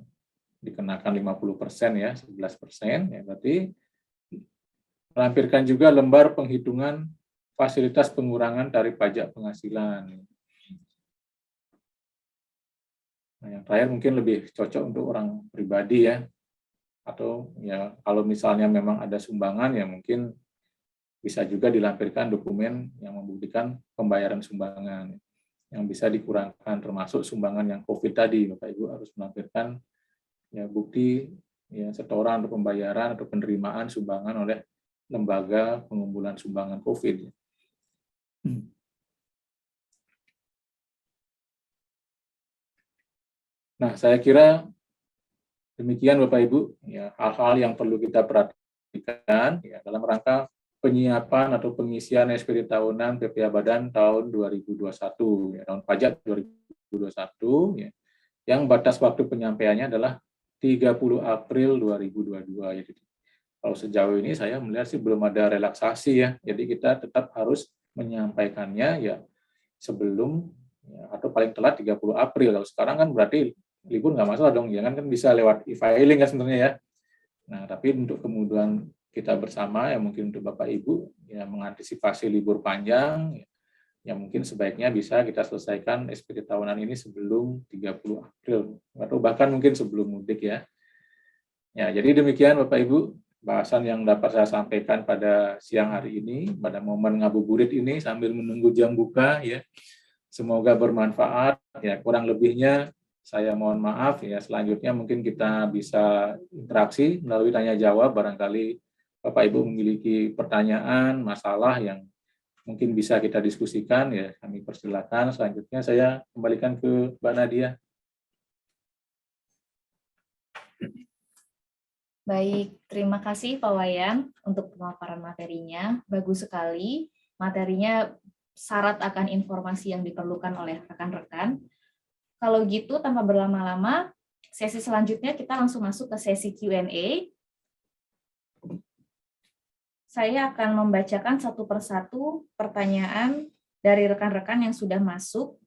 dikenakan 50% ya, 11% ya, berarti melampirkan juga lembar penghitungan fasilitas pengurangan tarif pajak penghasilan. Nah, yang terakhir mungkin lebih cocok untuk orang pribadi ya, atau ya kalau misalnya memang ada sumbangan ya mungkin bisa juga dilampirkan dokumen yang membuktikan pembayaran sumbangan yang bisa dikurangkan, termasuk sumbangan yang COVID tadi. Bapak Ibu harus melampirkan ya bukti ya setoran atau pembayaran atau penerimaan sumbangan oleh lembaga pengumpulan sumbangan COVID. Nah, saya kira demikian Bapak Ibu, ya hal-hal yang perlu kita perhatikan ya dalam rangka penyiapan atau pengisian SPT tahunan PPh Badan tahun 2021, ya, tahun pajak 2021, ya, yang batas waktu penyampaiannya adalah 30 April 2022. Jadi, kalau sejauh ini saya melihat sih belum ada relaksasi ya, jadi kita tetap harus menyampaikannya ya sebelum ya, atau paling telat 30 April. Kalau sekarang kan berarti libur nggak masalah dong, ya kan bisa lewat e-filing kan sebenarnya ya. Nah, tapi untuk kemudian kita bersama ya mungkin untuk Bapak Ibu ya mengantisipasi libur panjang ya mungkin sebaiknya bisa kita selesaikan SPT tahunan ini sebelum 30 April atau bahkan mungkin sebelum mudik ya. Ya, jadi demikian Bapak Ibu bahasan yang dapat saya sampaikan pada siang hari ini pada momen ngabuburit ini sambil menunggu jam buka ya. Semoga bermanfaat ya, kurang lebihnya saya mohon maaf ya. Selanjutnya mungkin kita bisa interaksi melalui tanya jawab, barangkali Bapak Ibu memiliki pertanyaan, masalah yang mungkin bisa kita diskusikan ya, kami persilakan. Selanjutnya saya kembalikan ke Mbak Nadia. Baik, terima kasih Pak Wayan untuk pemaparan materinya. Bagus sekali, materinya syarat akan informasi yang diperlukan oleh rekan-rekan. Kalau gitu, tanpa berlama-lama, sesi selanjutnya kita langsung masuk ke sesi Q&A. Saya akan membacakan satu persatu pertanyaan dari rekan-rekan yang sudah masuk.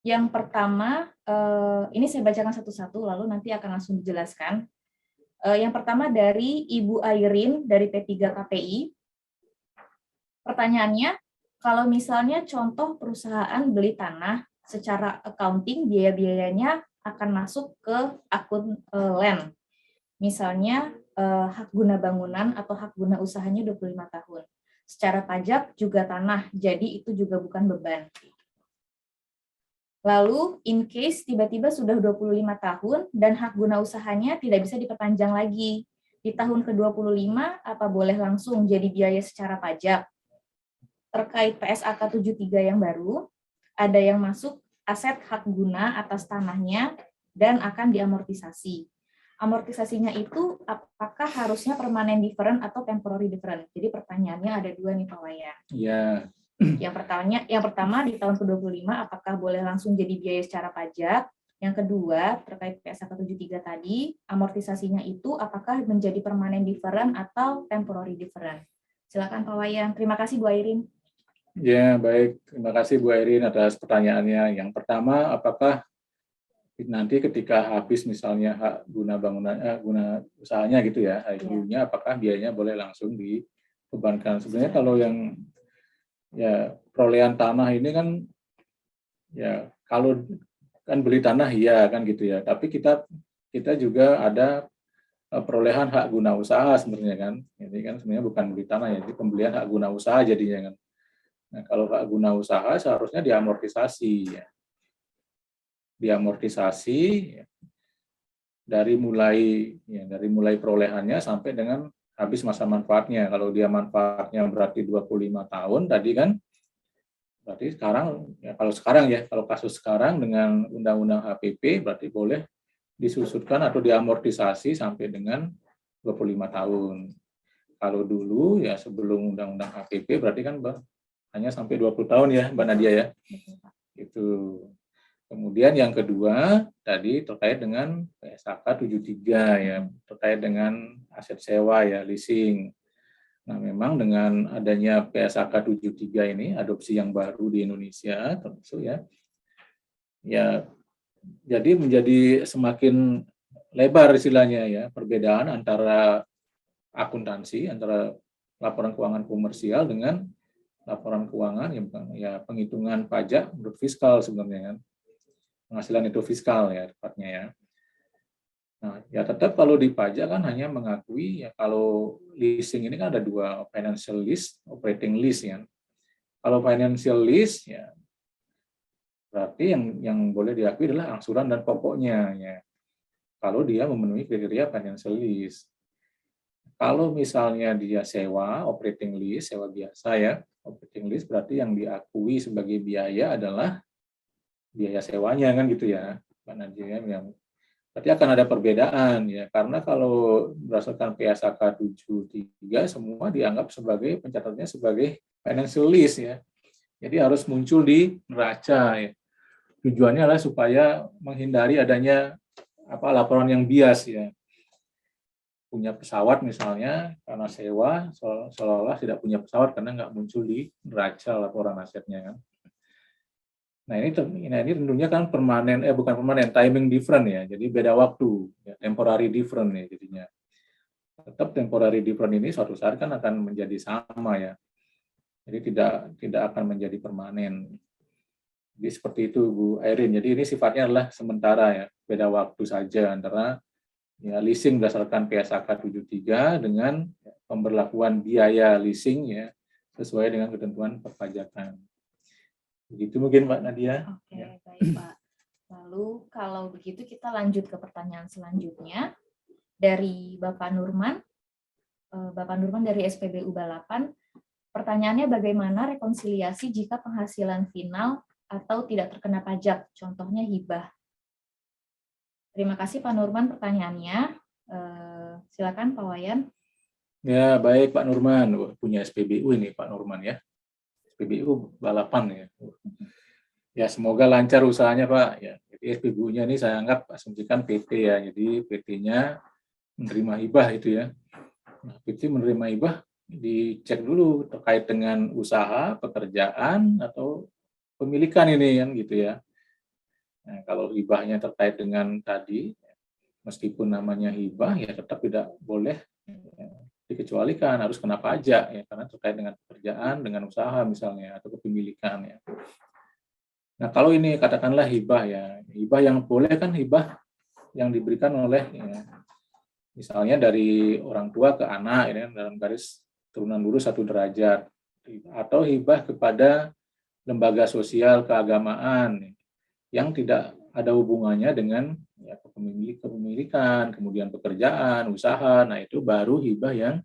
Yang pertama, ini saya bacakan satu-satu, lalu nanti akan langsung dijelaskan. Yang pertama dari Ibu Airin dari P3 KPI. Pertanyaannya, kalau misalnya contoh perusahaan beli tanah, secara accounting biaya-biayanya akan masuk ke akun land. Misalnya hak guna bangunan atau hak guna usahanya 25 tahun. Secara pajak juga tanah, jadi itu juga bukan beban. Lalu, in case tiba-tiba sudah 25 tahun dan hak guna usahanya tidak bisa diperpanjang lagi. Di tahun ke-25, apa boleh langsung jadi biaya secara pajak? Terkait PSAK 73 yang baru, ada yang masuk aset hak guna atas tanahnya dan akan diamortisasi. Amortisasinya itu apakah harusnya permanent different atau temporary different? Jadi pertanyaannya ada dua nih Pak Wayan. Iya. Yang pertama di tahun ke-25 apakah boleh langsung jadi biaya secara pajak? Yang kedua terkait PSAK 73 tadi, amortisasinya itu apakah menjadi permanent different atau temporary different? Silakan Pak Wayan. Terima kasih Bu Airin. Ya, baik. Terima kasih Bu Airin atas pertanyaannya. Yang pertama, apakah nanti ketika habis misalnya hak guna bangunan, guna usahanya gitu ya, HGU-nya, apakah biayanya boleh langsung dibebankan? Sebenarnya kalau yang ya perolehan tanah ini kan ya kalau kan beli tanah iya kan gitu ya, tapi kita juga ada perolehan hak guna usaha sebenarnya kan. Ini kan sebenarnya bukan beli tanah ya, jadi pembelian hak guna usaha jadinya kan. Nah, kalau hak guna usaha seharusnya diamortisasi ya. Diamortisasi ya, dari mulai perolehannya sampai dengan habis masa manfaatnya. Kalau dia manfaatnya berarti 25 tahun tadi kan, berarti sekarang ya kalau kasus sekarang dengan Undang-Undang HPP berarti boleh disusutkan atau diamortisasi sampai dengan 25 tahun. Kalau dulu ya sebelum Undang-Undang HPP berarti kan hanya sampai 20 tahun ya Mbak Nadia ya. Itu. Kemudian yang kedua tadi terkait dengan PSAK 73 ya, terkait dengan aset sewa ya, leasing. Nah, memang dengan adanya PSAK 73 ini adopsi yang baru di Indonesia tentu ya. Ya, jadi menjadi semakin lebar istilahnya ya, perbedaan antara akuntansi antara laporan keuangan komersial dengan laporan keuangan ya penghitungan pajak menurut fiskal sebenarnya kan. Penghasilan itu fiskal ya tepatnya ya. Nah, ya tetap kalau di pajak kan hanya mengakui ya kalau leasing ini kan ada dua, financial lease, operating lease ya. Kalau financial lease ya berarti yang boleh diakui adalah angsuran dan pokoknya ya. Kalau dia memenuhi kriteria financial lease. Kalau misalnya dia sewa, operating lease, sewa biasa ya, operating lease berarti yang diakui sebagai biaya adalah biaya sewanya kan gitu ya, Pak Nadia. Yang berarti akan ada perbedaan ya, karena kalau berdasarkan PSAK 73 semua dianggap sebagai pencatatannya sebagai financial lease ya. Jadi harus muncul di neraca ya. Tujuannya adalah supaya menghindari adanya laporan yang bias ya. Punya pesawat misalnya karena sewa seolah-olah tidak punya pesawat karena nggak muncul di neraca laporan asetnya kan. Nah ini tentunya kan bukan permanen, timing different ya, jadi beda waktu, ya, temporary different ya jadinya. Tetap temporary different ini suatu saat kan akan menjadi sama ya, jadi tidak akan menjadi permanen. Jadi seperti itu Bu Airin. Jadi ini sifatnya adalah sementara ya, beda waktu saja antara ya leasing berdasarkan PSAK 73 dengan pemberlakuan biaya leasing ya sesuai dengan ketentuan perpajakan. Begitu mungkin Mbak Nadia. Oke, ya. Baik Pak. Lalu kalau begitu kita lanjut ke pertanyaan selanjutnya dari Bapak Nurman. Bapak Nurman dari SPBU Balapan. Pertanyaannya bagaimana rekonsiliasi jika penghasilan final atau tidak terkena pajak, contohnya hibah. Terima kasih Pak Nurman pertanyaannya. Silakan Pak Wayan. Ya, baik Pak Nurman, punya SPBU ini Pak Nurman ya. SPBU Balapan ya. Ya, semoga lancar usahanya Pak ya. Jadi SPBU-nya ini saya anggap asumsikan PT ya. Jadi PT-nya menerima hibah itu ya. Nah, PT menerima hibah dicek dulu terkait dengan usaha, pekerjaan atau pemilikan ini kan gitu ya. Nah, kalau hibahnya terkait dengan tadi, meskipun namanya hibah ya tetap tidak boleh ya, dikecualikan, harus kena pajak ya karena terkait dengan pekerjaan, dengan usaha misalnya atau kepemilikan ya. Nah, kalau ini katakanlah hibah ya, hibah yang boleh kan hibah yang diberikan oleh ya, misalnya dari orang tua ke anak ini dalam garis turunan lurus 1 derajat, atau hibah kepada lembaga sosial keagamaan yang tidak ada hubungannya dengan ya, kepemilikan, kemudian pekerjaan, usaha. Nah, itu baru hibah yang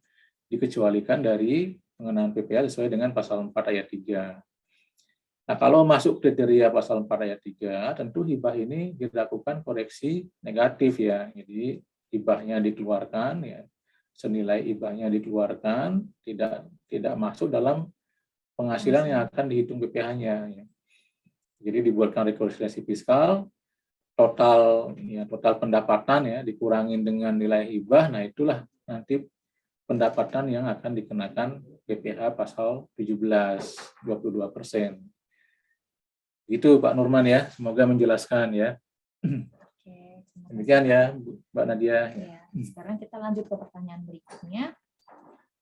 dikecualikan dari pengenaan PPh sesuai dengan pasal 4 ayat 3. Nah, kalau masuk kriteria pasal 4 ayat 3, tentu hibah ini dilakukan koreksi negatif ya. Jadi hibahnya dikeluarkan ya, senilai hibahnya dikeluarkan, tidak masuk dalam penghasilan yang akan dihitung PPh-nya ya. Jadi dibuatkan rekonsiliasi fiskal, total pendapatan ya dikurangin dengan nilai hibah, nah itulah nanti pendapatan yang akan dikenakan PPh pasal 17, 22%. Itu Pak Nurman ya, semoga menjelaskan ya. Oke, demikian ya Mbak Nadia. Ya, sekarang kita lanjut ke pertanyaan berikutnya.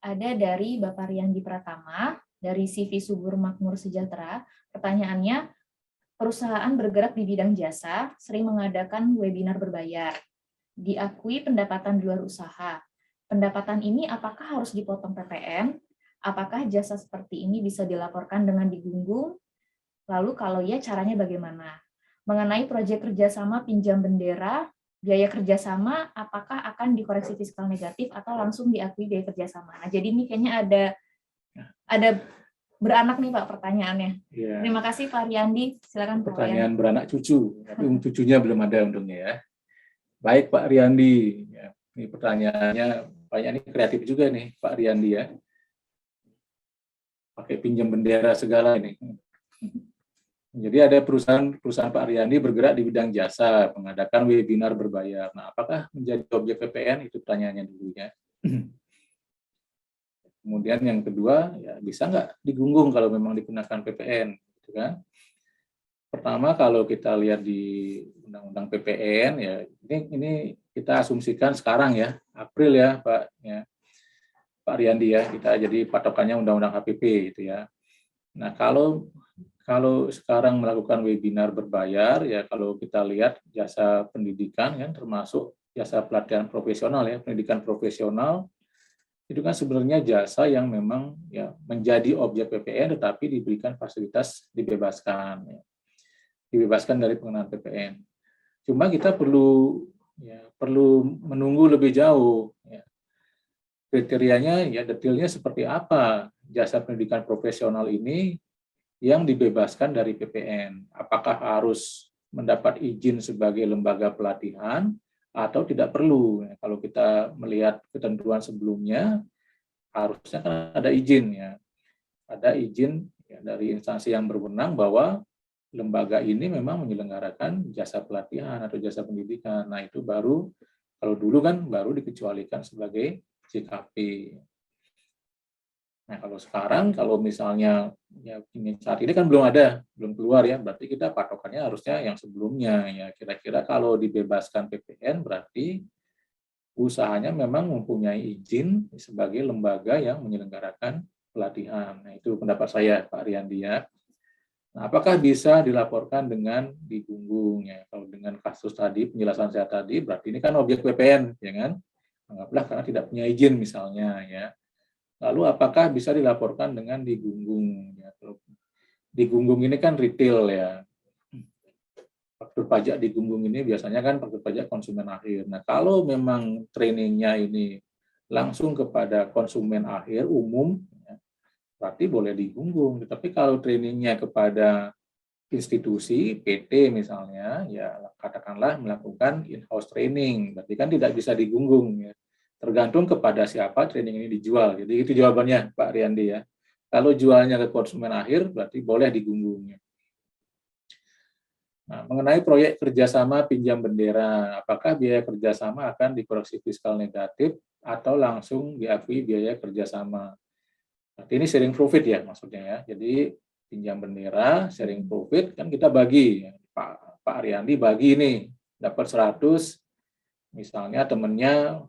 Ada dari Bapak Riyandi Pratama, dari CV Subur Makmur Sejahtera. Pertanyaannya, perusahaan bergerak di bidang jasa sering mengadakan webinar berbayar. Diakui pendapatan di luar usaha. Pendapatan ini apakah harus dipotong PPN? Apakah jasa seperti ini bisa dilaporkan dengan digunggung? Lalu kalau ya, caranya bagaimana? Mengenai proyek kerjasama pinjam bendera, biaya kerjasama apakah akan dikoreksi fiskal negatif atau langsung diakui biaya kerjasama? Nah, jadi ini kayaknya ada beranak nih Pak pertanyaannya. Ya. Terima kasih Pak Riyandi. Silakan Pak. Pertanyaan beranak cucu, tapi cucunya belum ada untungnya ya. Baik Pak Riyandi, ya, ini pertanyaannya banyak nih, kreatif juga nih Pak Riyandi ya. Pakai pinjam bendera segala ini. Jadi ada perusahaan Pak Ariandi bergerak di bidang jasa, mengadakan webinar berbayar. Nah, apakah menjadi objek PPN? Itu pertanyaannya dulu ya. Kemudian yang kedua, ya bisa nggak digunggung kalau memang dikenakan PPN, gitu kan? Pertama, kalau kita lihat di Undang-Undang PPN, ya ini kita asumsikan sekarang ya, April ya, Pak Ariandi ya, kita jadi patokannya Undang-Undang HPP gitu ya. Nah, kalau sekarang melakukan webinar berbayar, ya kalau kita lihat jasa pendidikan kan termasuk jasa pelatihan profesional ya, pendidikan profesional itu kan sebenarnya jasa yang memang ya menjadi objek PPN tetapi diberikan fasilitas dibebaskan dari pengenaan PPN. Cuma kita perlu menunggu lebih jauh ya. Kriterianya ya detailnya seperti apa jasa pendidikan profesional ini yang dibebaskan dari PPN. Apakah harus mendapat izin sebagai lembaga pelatihan atau tidak perlu? Kalau kita melihat ketentuan sebelumnya, harusnya kan ada izin ya. Ada izin ya, dari instansi yang berwenang bahwa lembaga ini memang menyelenggarakan jasa pelatihan atau jasa pendidikan. Nah, itu baru kalau dulu kan baru dikecualikan sebagai JKP. Nah, kalau sekarang, kalau misalnya ya ini saat ini kan belum keluar ya, berarti kita patokannya harusnya yang sebelumnya ya. Kira-kira kalau dibebaskan PPN berarti usahanya memang mempunyai izin sebagai lembaga yang menyelenggarakan pelatihan. Nah, itu pendapat saya, Pak Ariandi ya. Nah, apakah bisa dilaporkan dengan digunggung ya? Kalau dengan kasus tadi, penjelasan saya tadi, berarti ini kan objek PPN, ya kan? Anggaplah karena tidak punya izin misalnya ya. Lalu apakah bisa dilaporkan dengan digunggung? Ya, digunggung ini kan retail ya. Faktur pajak digunggung ini biasanya kan faktur pajak konsumen akhir. Nah, kalau memang trainingnya ini langsung kepada konsumen akhir umum, ya, berarti boleh digunggung. Tetapi kalau trainingnya kepada institusi, PT misalnya, ya katakanlah melakukan in-house training, berarti kan tidak bisa digunggung ya. Tergantung kepada siapa training ini dijual. Jadi itu jawabannya Pak Riandi ya. Kalau jualnya ke konsumen akhir, berarti boleh digunggung. Nah, mengenai proyek kerjasama pinjam bendera, apakah biaya kerjasama akan dikoreksi fiskal negatif atau langsung diakui biaya kerjasama? Berarti ini sharing profit ya maksudnya ya. Jadi pinjam bendera, sharing profit kan kita bagi. Pak Ariandi bagi ini dapat 100, misalnya temennya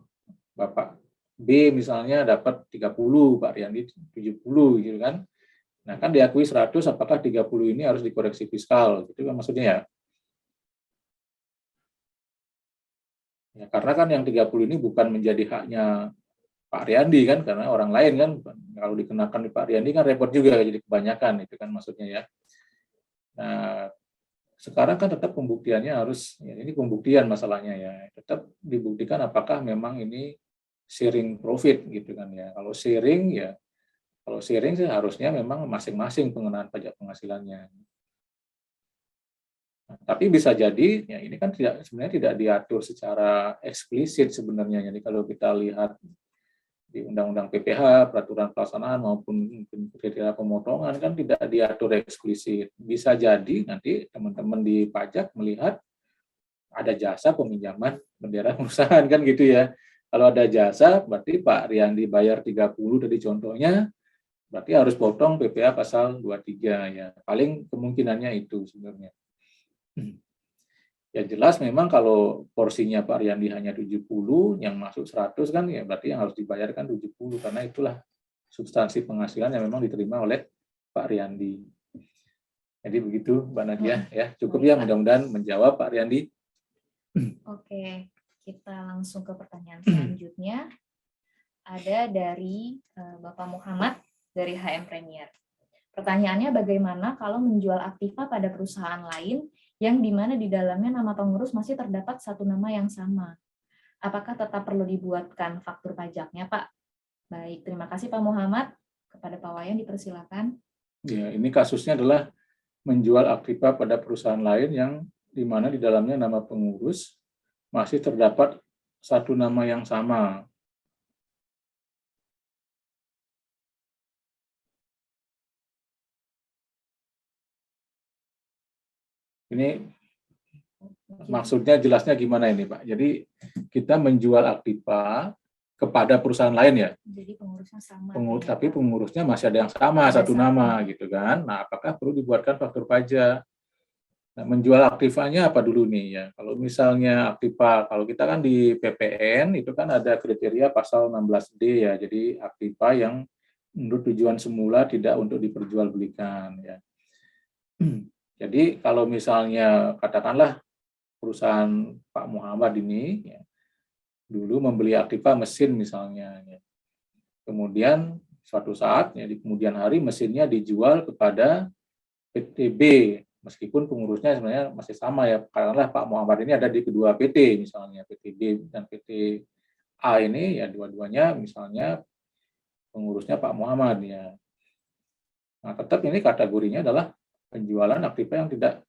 Bapak B misalnya dapat 30, Pak Ariandi 70 gitu kan. Nah, kan diakui 100, apakah 30 ini harus dikoreksi fiskal? Gitu kan maksudnya ya. Ya, karena kan yang 30 ini bukan menjadi haknya Pak Ariandi kan, karena orang lain kan, kalau dikenakan di Pak Ariandi kan repot juga, jadi kebanyakan itu kan maksudnya ya. Nah, sekarang kan tetap pembuktiannya harus, ya ini pembuktian masalahnya ya, tetap dibuktikan apakah memang ini sharing profit gitu kan ya. Kalau sharing sih harusnya memang masing-masing pengenaan pajak penghasilannya. Nah, tapi bisa jadi ya ini kan sebenarnya tidak diatur secara eksplisit sebenarnya. Jadi kalau kita lihat di Undang-Undang PPH, peraturan pelaksanaan maupun kriteria pemotongan kan tidak diatur eksplisit. Bisa jadi nanti teman-teman di pajak melihat ada jasa peminjaman bendera perusahaan kan gitu ya. Kalau ada jasa berarti Pak Riandi bayar 30 tadi contohnya, berarti harus potong PPH pasal 23 ya. Paling kemungkinannya itu sebenarnya. Ya jelas memang kalau porsinya Pak Ariandi hanya 70, yang masuk 100 kan ya berarti yang harus dibayarkan 70 karena itulah substansi penghasilan yang memang diterima oleh Pak Ariandi. Jadi begitu Mbak Nadia ya. Cukup ya mudah-mudahan menjawab Pak Ariandi. Oke, kita langsung ke pertanyaan selanjutnya. Ada dari Bapak Muhammad dari HM Premier. Pertanyaannya bagaimana kalau menjual aktiva pada perusahaan lain yang di mana di dalamnya nama pengurus masih terdapat satu nama yang sama? Apakah tetap perlu dibuatkan faktur pajaknya, Pak? Baik, terima kasih Pak Muhammad. Kepada Pak Wayan dipersilakan. Ya, ini kasusnya adalah menjual aktiva pada perusahaan lain yang di mana di dalamnya nama pengurus masih terdapat satu nama yang sama. Ini maksudnya jelasnya gimana ini Pak? Jadi kita menjual Aktiva kepada perusahaan lain ya. Jadi pengurusnya sama. Tapi pengurusnya masih ada yang sama, satu nama gitu kan. Nah, apakah perlu dibuatkan faktur pajak? Nah, menjual Aktivanya apa dulu nih ya? Kalau misalnya Aktiva, kalau kita kan di PPN itu kan ada kriteria pasal 16D ya. Jadi Aktiva yang menurut tujuan semula tidak untuk diperjualbelikan ya. Jadi kalau misalnya katakanlah perusahaan Pak Muhammad ini ya, dulu membeli Aktiva mesin misalnya ya. Kemudian suatu saat ya, di kemudian hari mesinnya dijual kepada PTB, meskipun pengurusnya sebenarnya masih sama ya, karena Pak Muhammad ini ada di kedua PT misalnya, PTB dan PT A ini ya dua-duanya misalnya pengurusnya Pak Muhammad ya. Nah, tetap ini kategorinya adalah penjualan Aktiva yang tidak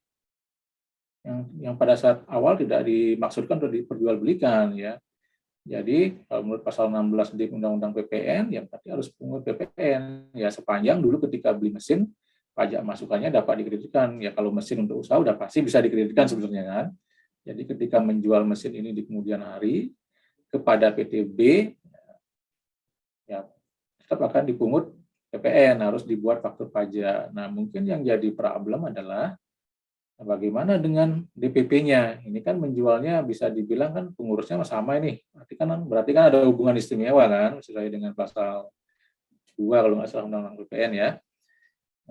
yang pada saat awal tidak dimaksudkan untuk diperjualbelikan ya. Jadi kalau menurut pasal 16 di Undang-Undang PPN ya berarti harus pungut PPN ya, sepanjang dulu ketika beli mesin pajak masukannya dapat dikreditkan ya. Kalau mesin untuk usaha udah pasti bisa dikreditkan sebenarnya kan. Jadi ketika menjual mesin ini di kemudian hari kepada PTB ya tetap akan dipungut PPN, harus dibuat faktur pajak. Nah, mungkin yang jadi problem adalah bagaimana dengan DPP-nya? Ini kan menjualnya bisa dibilang kan pengurusnya sama ini. Berarti kan ada hubungan istimewa kan sesuai dengan pasal 2 kalau nggak salah Undang-Undang PPN ya.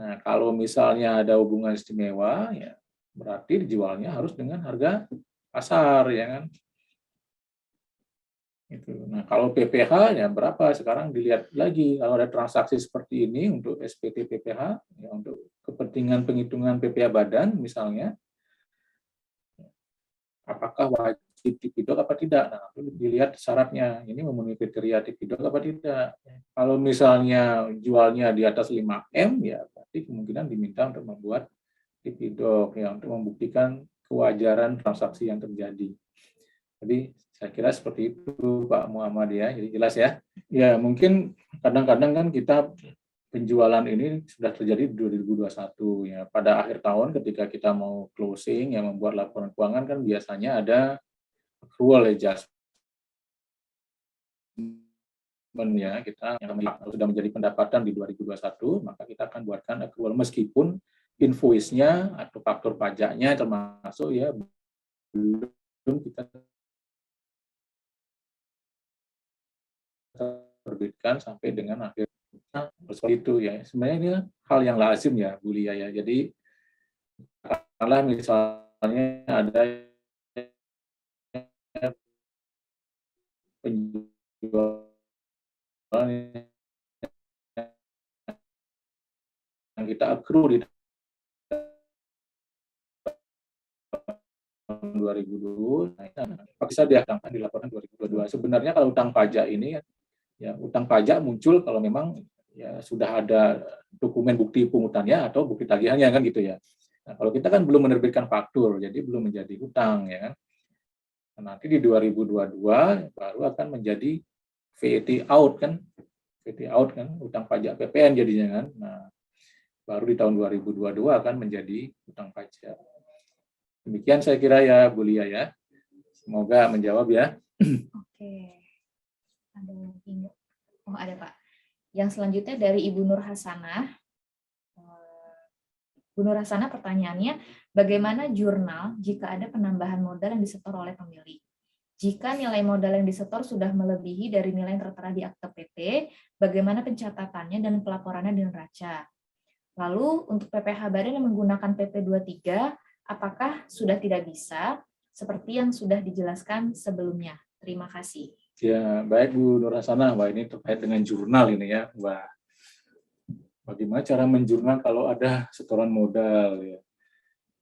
Nah, kalau misalnya ada hubungan istimewa ya berarti dijualnya harus dengan harga pasar ya kan. Itu. Nah, kalau PPh ya berapa? Sekarang dilihat lagi kalau ada transaksi seperti ini untuk SPT PPh ya, untuk kepentingan penghitungan PPh badan misalnya, apakah wajib tipidok apa tidak? Nah, itu dilihat syaratnya, ini memenuhi kriteria tipidok apa tidak. Kalau misalnya jualnya di atas 5M ya berarti kemungkinan diminta untuk membuat tipidok ya untuk membuktikan kewajaran transaksi yang terjadi. Jadi saya kira seperti itu Pak Muhammad ya, jadi jelas ya. Ya mungkin kadang-kadang kan kita penjualan ini sudah terjadi di 2021 ya. Pada akhir tahun ketika kita mau closing ya membuat laporan keuangan kan biasanya ada accrual adjustment ya, kita yang sudah menjadi pendapatan di 2021 maka kita akan buatkan accrual meskipun invoice-nya atau faktur pajaknya termasuk ya belum kita terbitkan sampai dengan akhir seperti itu ya. Sebenarnya ini hal yang lazim ya Bu Lia ya. Jadi kalau misalnya ada penjualan yang kita accrue di tahun 2020, nah, bisa dilaporkan 2022. Sebenarnya kalau utang pajak ini ya utang pajak muncul kalau memang ya sudah ada dokumen bukti pungutannya atau bukti tagihannya kan gitu ya. Nah, kalau kita kan belum menerbitkan faktur, jadi belum menjadi utang ya kan. Nah, nanti di 2022 baru akan menjadi VAT out kan, VAT out kan, utang pajak PPN jadinya kan. Nah, baru di tahun 2022 akan menjadi utang pajak. Demikian saya kira ya Bu Lia ya. Semoga menjawab ya. Oke. Ada lagi nggak? Oh ada Pak. Yang selanjutnya dari Ibu Nur Hasanah. Bu Nur Hasanah pertanyaannya, bagaimana jurnal jika ada penambahan modal yang disetor oleh pemilik? Jika nilai modal yang disetor sudah melebihi dari nilai yang tertera di akte PT, bagaimana pencatatannya dan pelaporannya di neraca? Lalu untuk PPh badan yang menggunakan PP 23, apakah sudah tidak bisa seperti yang sudah dijelaskan sebelumnya? Terima kasih. Ya, baik Bu Nur Hasanah. Wah, ini terkait dengan jurnal ini ya. Wah, bagaimana cara menjurnal kalau ada setoran modal ya?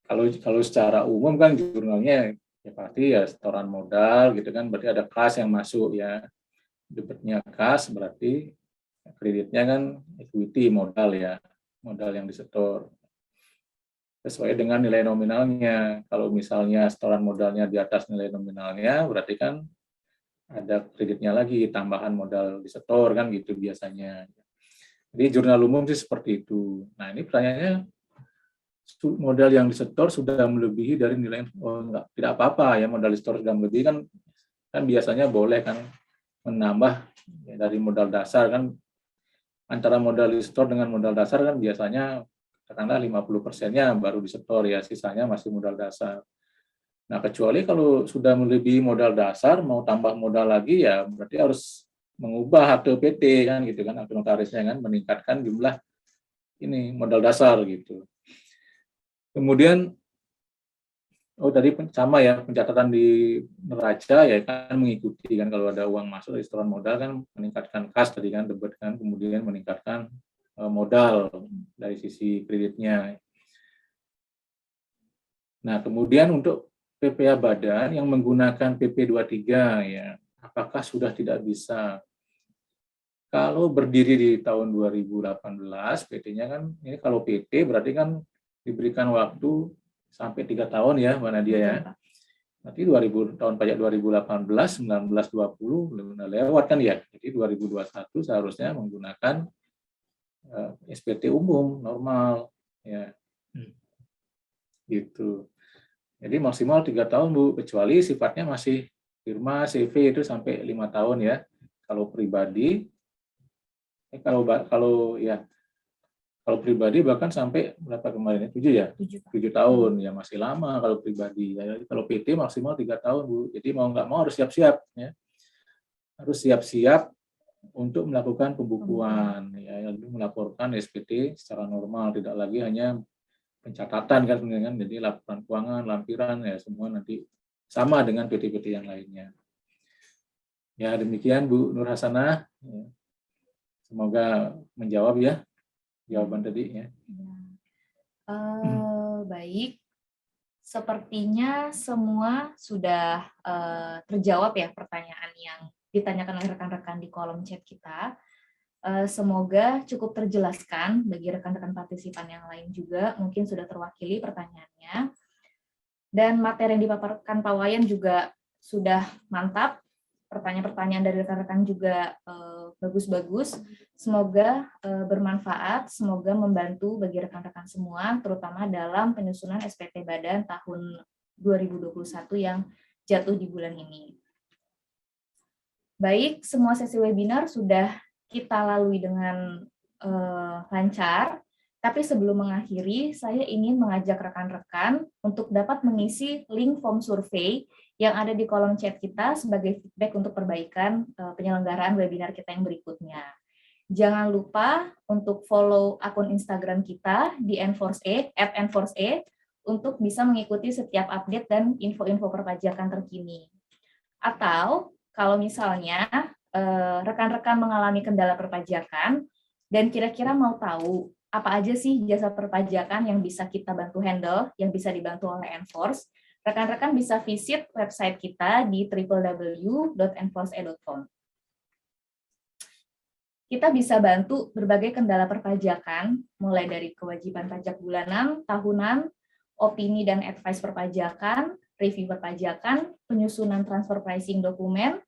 Kalau secara umum kan jurnalnya ya pasti ya setoran modal gitu kan, berarti ada kas yang masuk ya. Debitnya kas berarti kreditnya kan equity modal ya, modal yang disetor sesuai dengan nilai nominalnya. Kalau misalnya setoran modalnya di atas nilai nominalnya, berarti kan ada kreditnya lagi, tambahan modal disetor kan gitu biasanya. Jadi jurnal umum sih seperti itu. Nah ini pertanyaannya modal yang disetor sudah melebihi dari nilai, tidak apa-apa ya, modal disetor sudah melebihi kan biasanya boleh kan menambah ya, dari modal dasar kan, antara modal disetor dengan modal dasar kan biasanya katakanlah 50%-nya baru disetor ya, sisanya masih modal dasar. Nah, kecuali kalau sudah melebihi modal dasar, mau tambah modal lagi ya berarti harus mengubah akte PT kan gitu kan, akte notarisnya kan, meningkatkan jumlah ini modal dasar gitu. Kemudian tadi sama ya, pencatatan di neraca ya kan mengikuti kan, kalau ada uang masuk dari setoran modal kan meningkatkan kas tadi kan, debit kan, kemudian meningkatkan modal dari sisi kreditnya. Nah, kemudian untuk PPA badan yang menggunakan PP 23 ya, apakah sudah tidak bisa? Kalau berdiri di tahun 2018, PT-nya kan, ini kalau PT berarti kan diberikan waktu sampai 3 tahun ya, Mbak Nadia ya. Nanti tahun pajak 2018, 19, 20 udah lewat kan ya. Jadi 2021 seharusnya menggunakan SPT umum normal ya. Gitu. Jadi maksimal 3 tahun Bu, kecuali sifatnya masih firma CV itu sampai 5 tahun ya. Kalau pribadi kalau pribadi bahkan sampai berapa kemarin ya? 7 ya? 7 tahun ya, masih lama kalau pribadi. Ya, kalau PT maksimal 3 tahun Bu. Jadi mau nggak mau harus siap-siap ya. Harus siap-siap untuk melakukan pembukuan ya, melaporkan SPT secara normal, tidak lagi hanya pencatatan kan, jadi laporan keuangan, lampiran ya semua nanti sama dengan PT-PT yang lainnya. Ya demikian Bu Nur Hasanah. Ya. Semoga menjawab ya jawaban tadi ya. Baik, sepertinya semua sudah terjawab ya pertanyaan yang ditanyakan oleh rekan-rekan di kolom chat kita. Semoga cukup terjelaskan bagi rekan-rekan partisipan yang lain juga, mungkin sudah terwakili pertanyaannya. Dan materi yang dipaparkan Pak Wayan juga sudah mantap. Pertanyaan-pertanyaan dari rekan-rekan juga bagus-bagus. Semoga bermanfaat, semoga membantu bagi rekan-rekan semua, terutama dalam penyusunan SPT Badan tahun 2021 yang jatuh di bulan ini. Baik, semua sesi webinar sudah kita lalui dengan lancar, tapi sebelum mengakhiri, saya ingin mengajak rekan-rekan untuk dapat mengisi link form survei yang ada di kolom chat kita sebagai feedback untuk perbaikan penyelenggaraan webinar kita yang berikutnya. Jangan lupa untuk follow akun Instagram kita di @enforce_e untuk bisa mengikuti setiap update dan info-info perpajakan terkini. Atau kalau misalnya rekan-rekan mengalami kendala perpajakan dan kira-kira mau tahu apa aja sih jasa perpajakan yang bisa kita bantu handle, yang bisa dibantu oleh Enforce, rekan-rekan bisa visit website kita di www.enforce.com. Kita bisa bantu berbagai kendala perpajakan, mulai dari kewajiban pajak bulanan, tahunan, opini dan advice perpajakan, review perpajakan, penyusunan transfer pricing dokumen,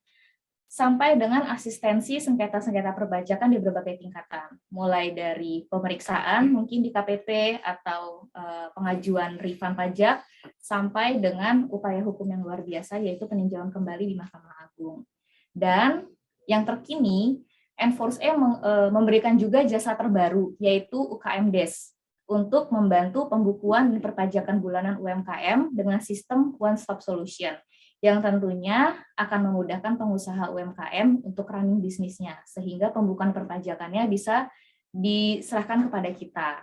sampai dengan asistensi sengketa-sengketa perpajakan di berbagai tingkatan, mulai dari pemeriksaan mungkin di KPP atau pengajuan refund pajak, sampai dengan upaya hukum yang luar biasa yaitu peninjauan kembali di Mahkamah Agung. Dan yang terkini, Enforce memberikan juga jasa terbaru yaitu UKM Desk untuk membantu pembukuan dan perpajakan bulanan UMKM dengan sistem one stop solution, yang tentunya akan memudahkan pengusaha UMKM untuk running bisnisnya, sehingga pembukuan perpajakannya bisa diserahkan kepada kita.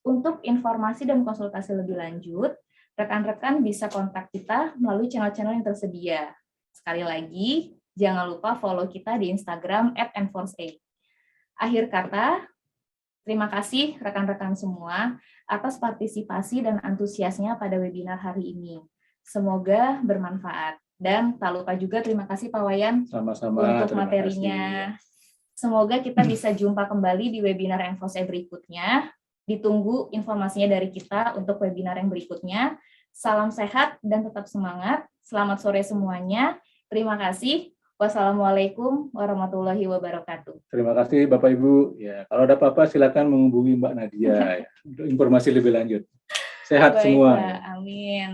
Untuk informasi dan konsultasi lebih lanjut, rekan-rekan bisa kontak kita melalui channel-channel yang tersedia. Sekali lagi, jangan lupa follow kita di Instagram @enforce_e. Akhir kata, terima kasih rekan-rekan semua atas partisipasi dan antusiasnya pada webinar hari ini. Semoga bermanfaat. Dan tak lupa juga terima kasih Pak Wayan Sama-sama, untuk materinya. Semoga kita bisa jumpa kembali di webinar Enforce berikutnya. Ditunggu informasinya dari kita untuk webinar yang berikutnya. Salam sehat dan tetap semangat. Selamat sore semuanya. Terima kasih. Wassalamualaikum warahmatullahi wabarakatuh. Terima kasih Bapak Ibu. Ya, kalau ada apa-apa silakan menghubungi Mbak Nadia ya, untuk informasi lebih lanjut. Sehat Baik, semua. Pak. Ya. Amin.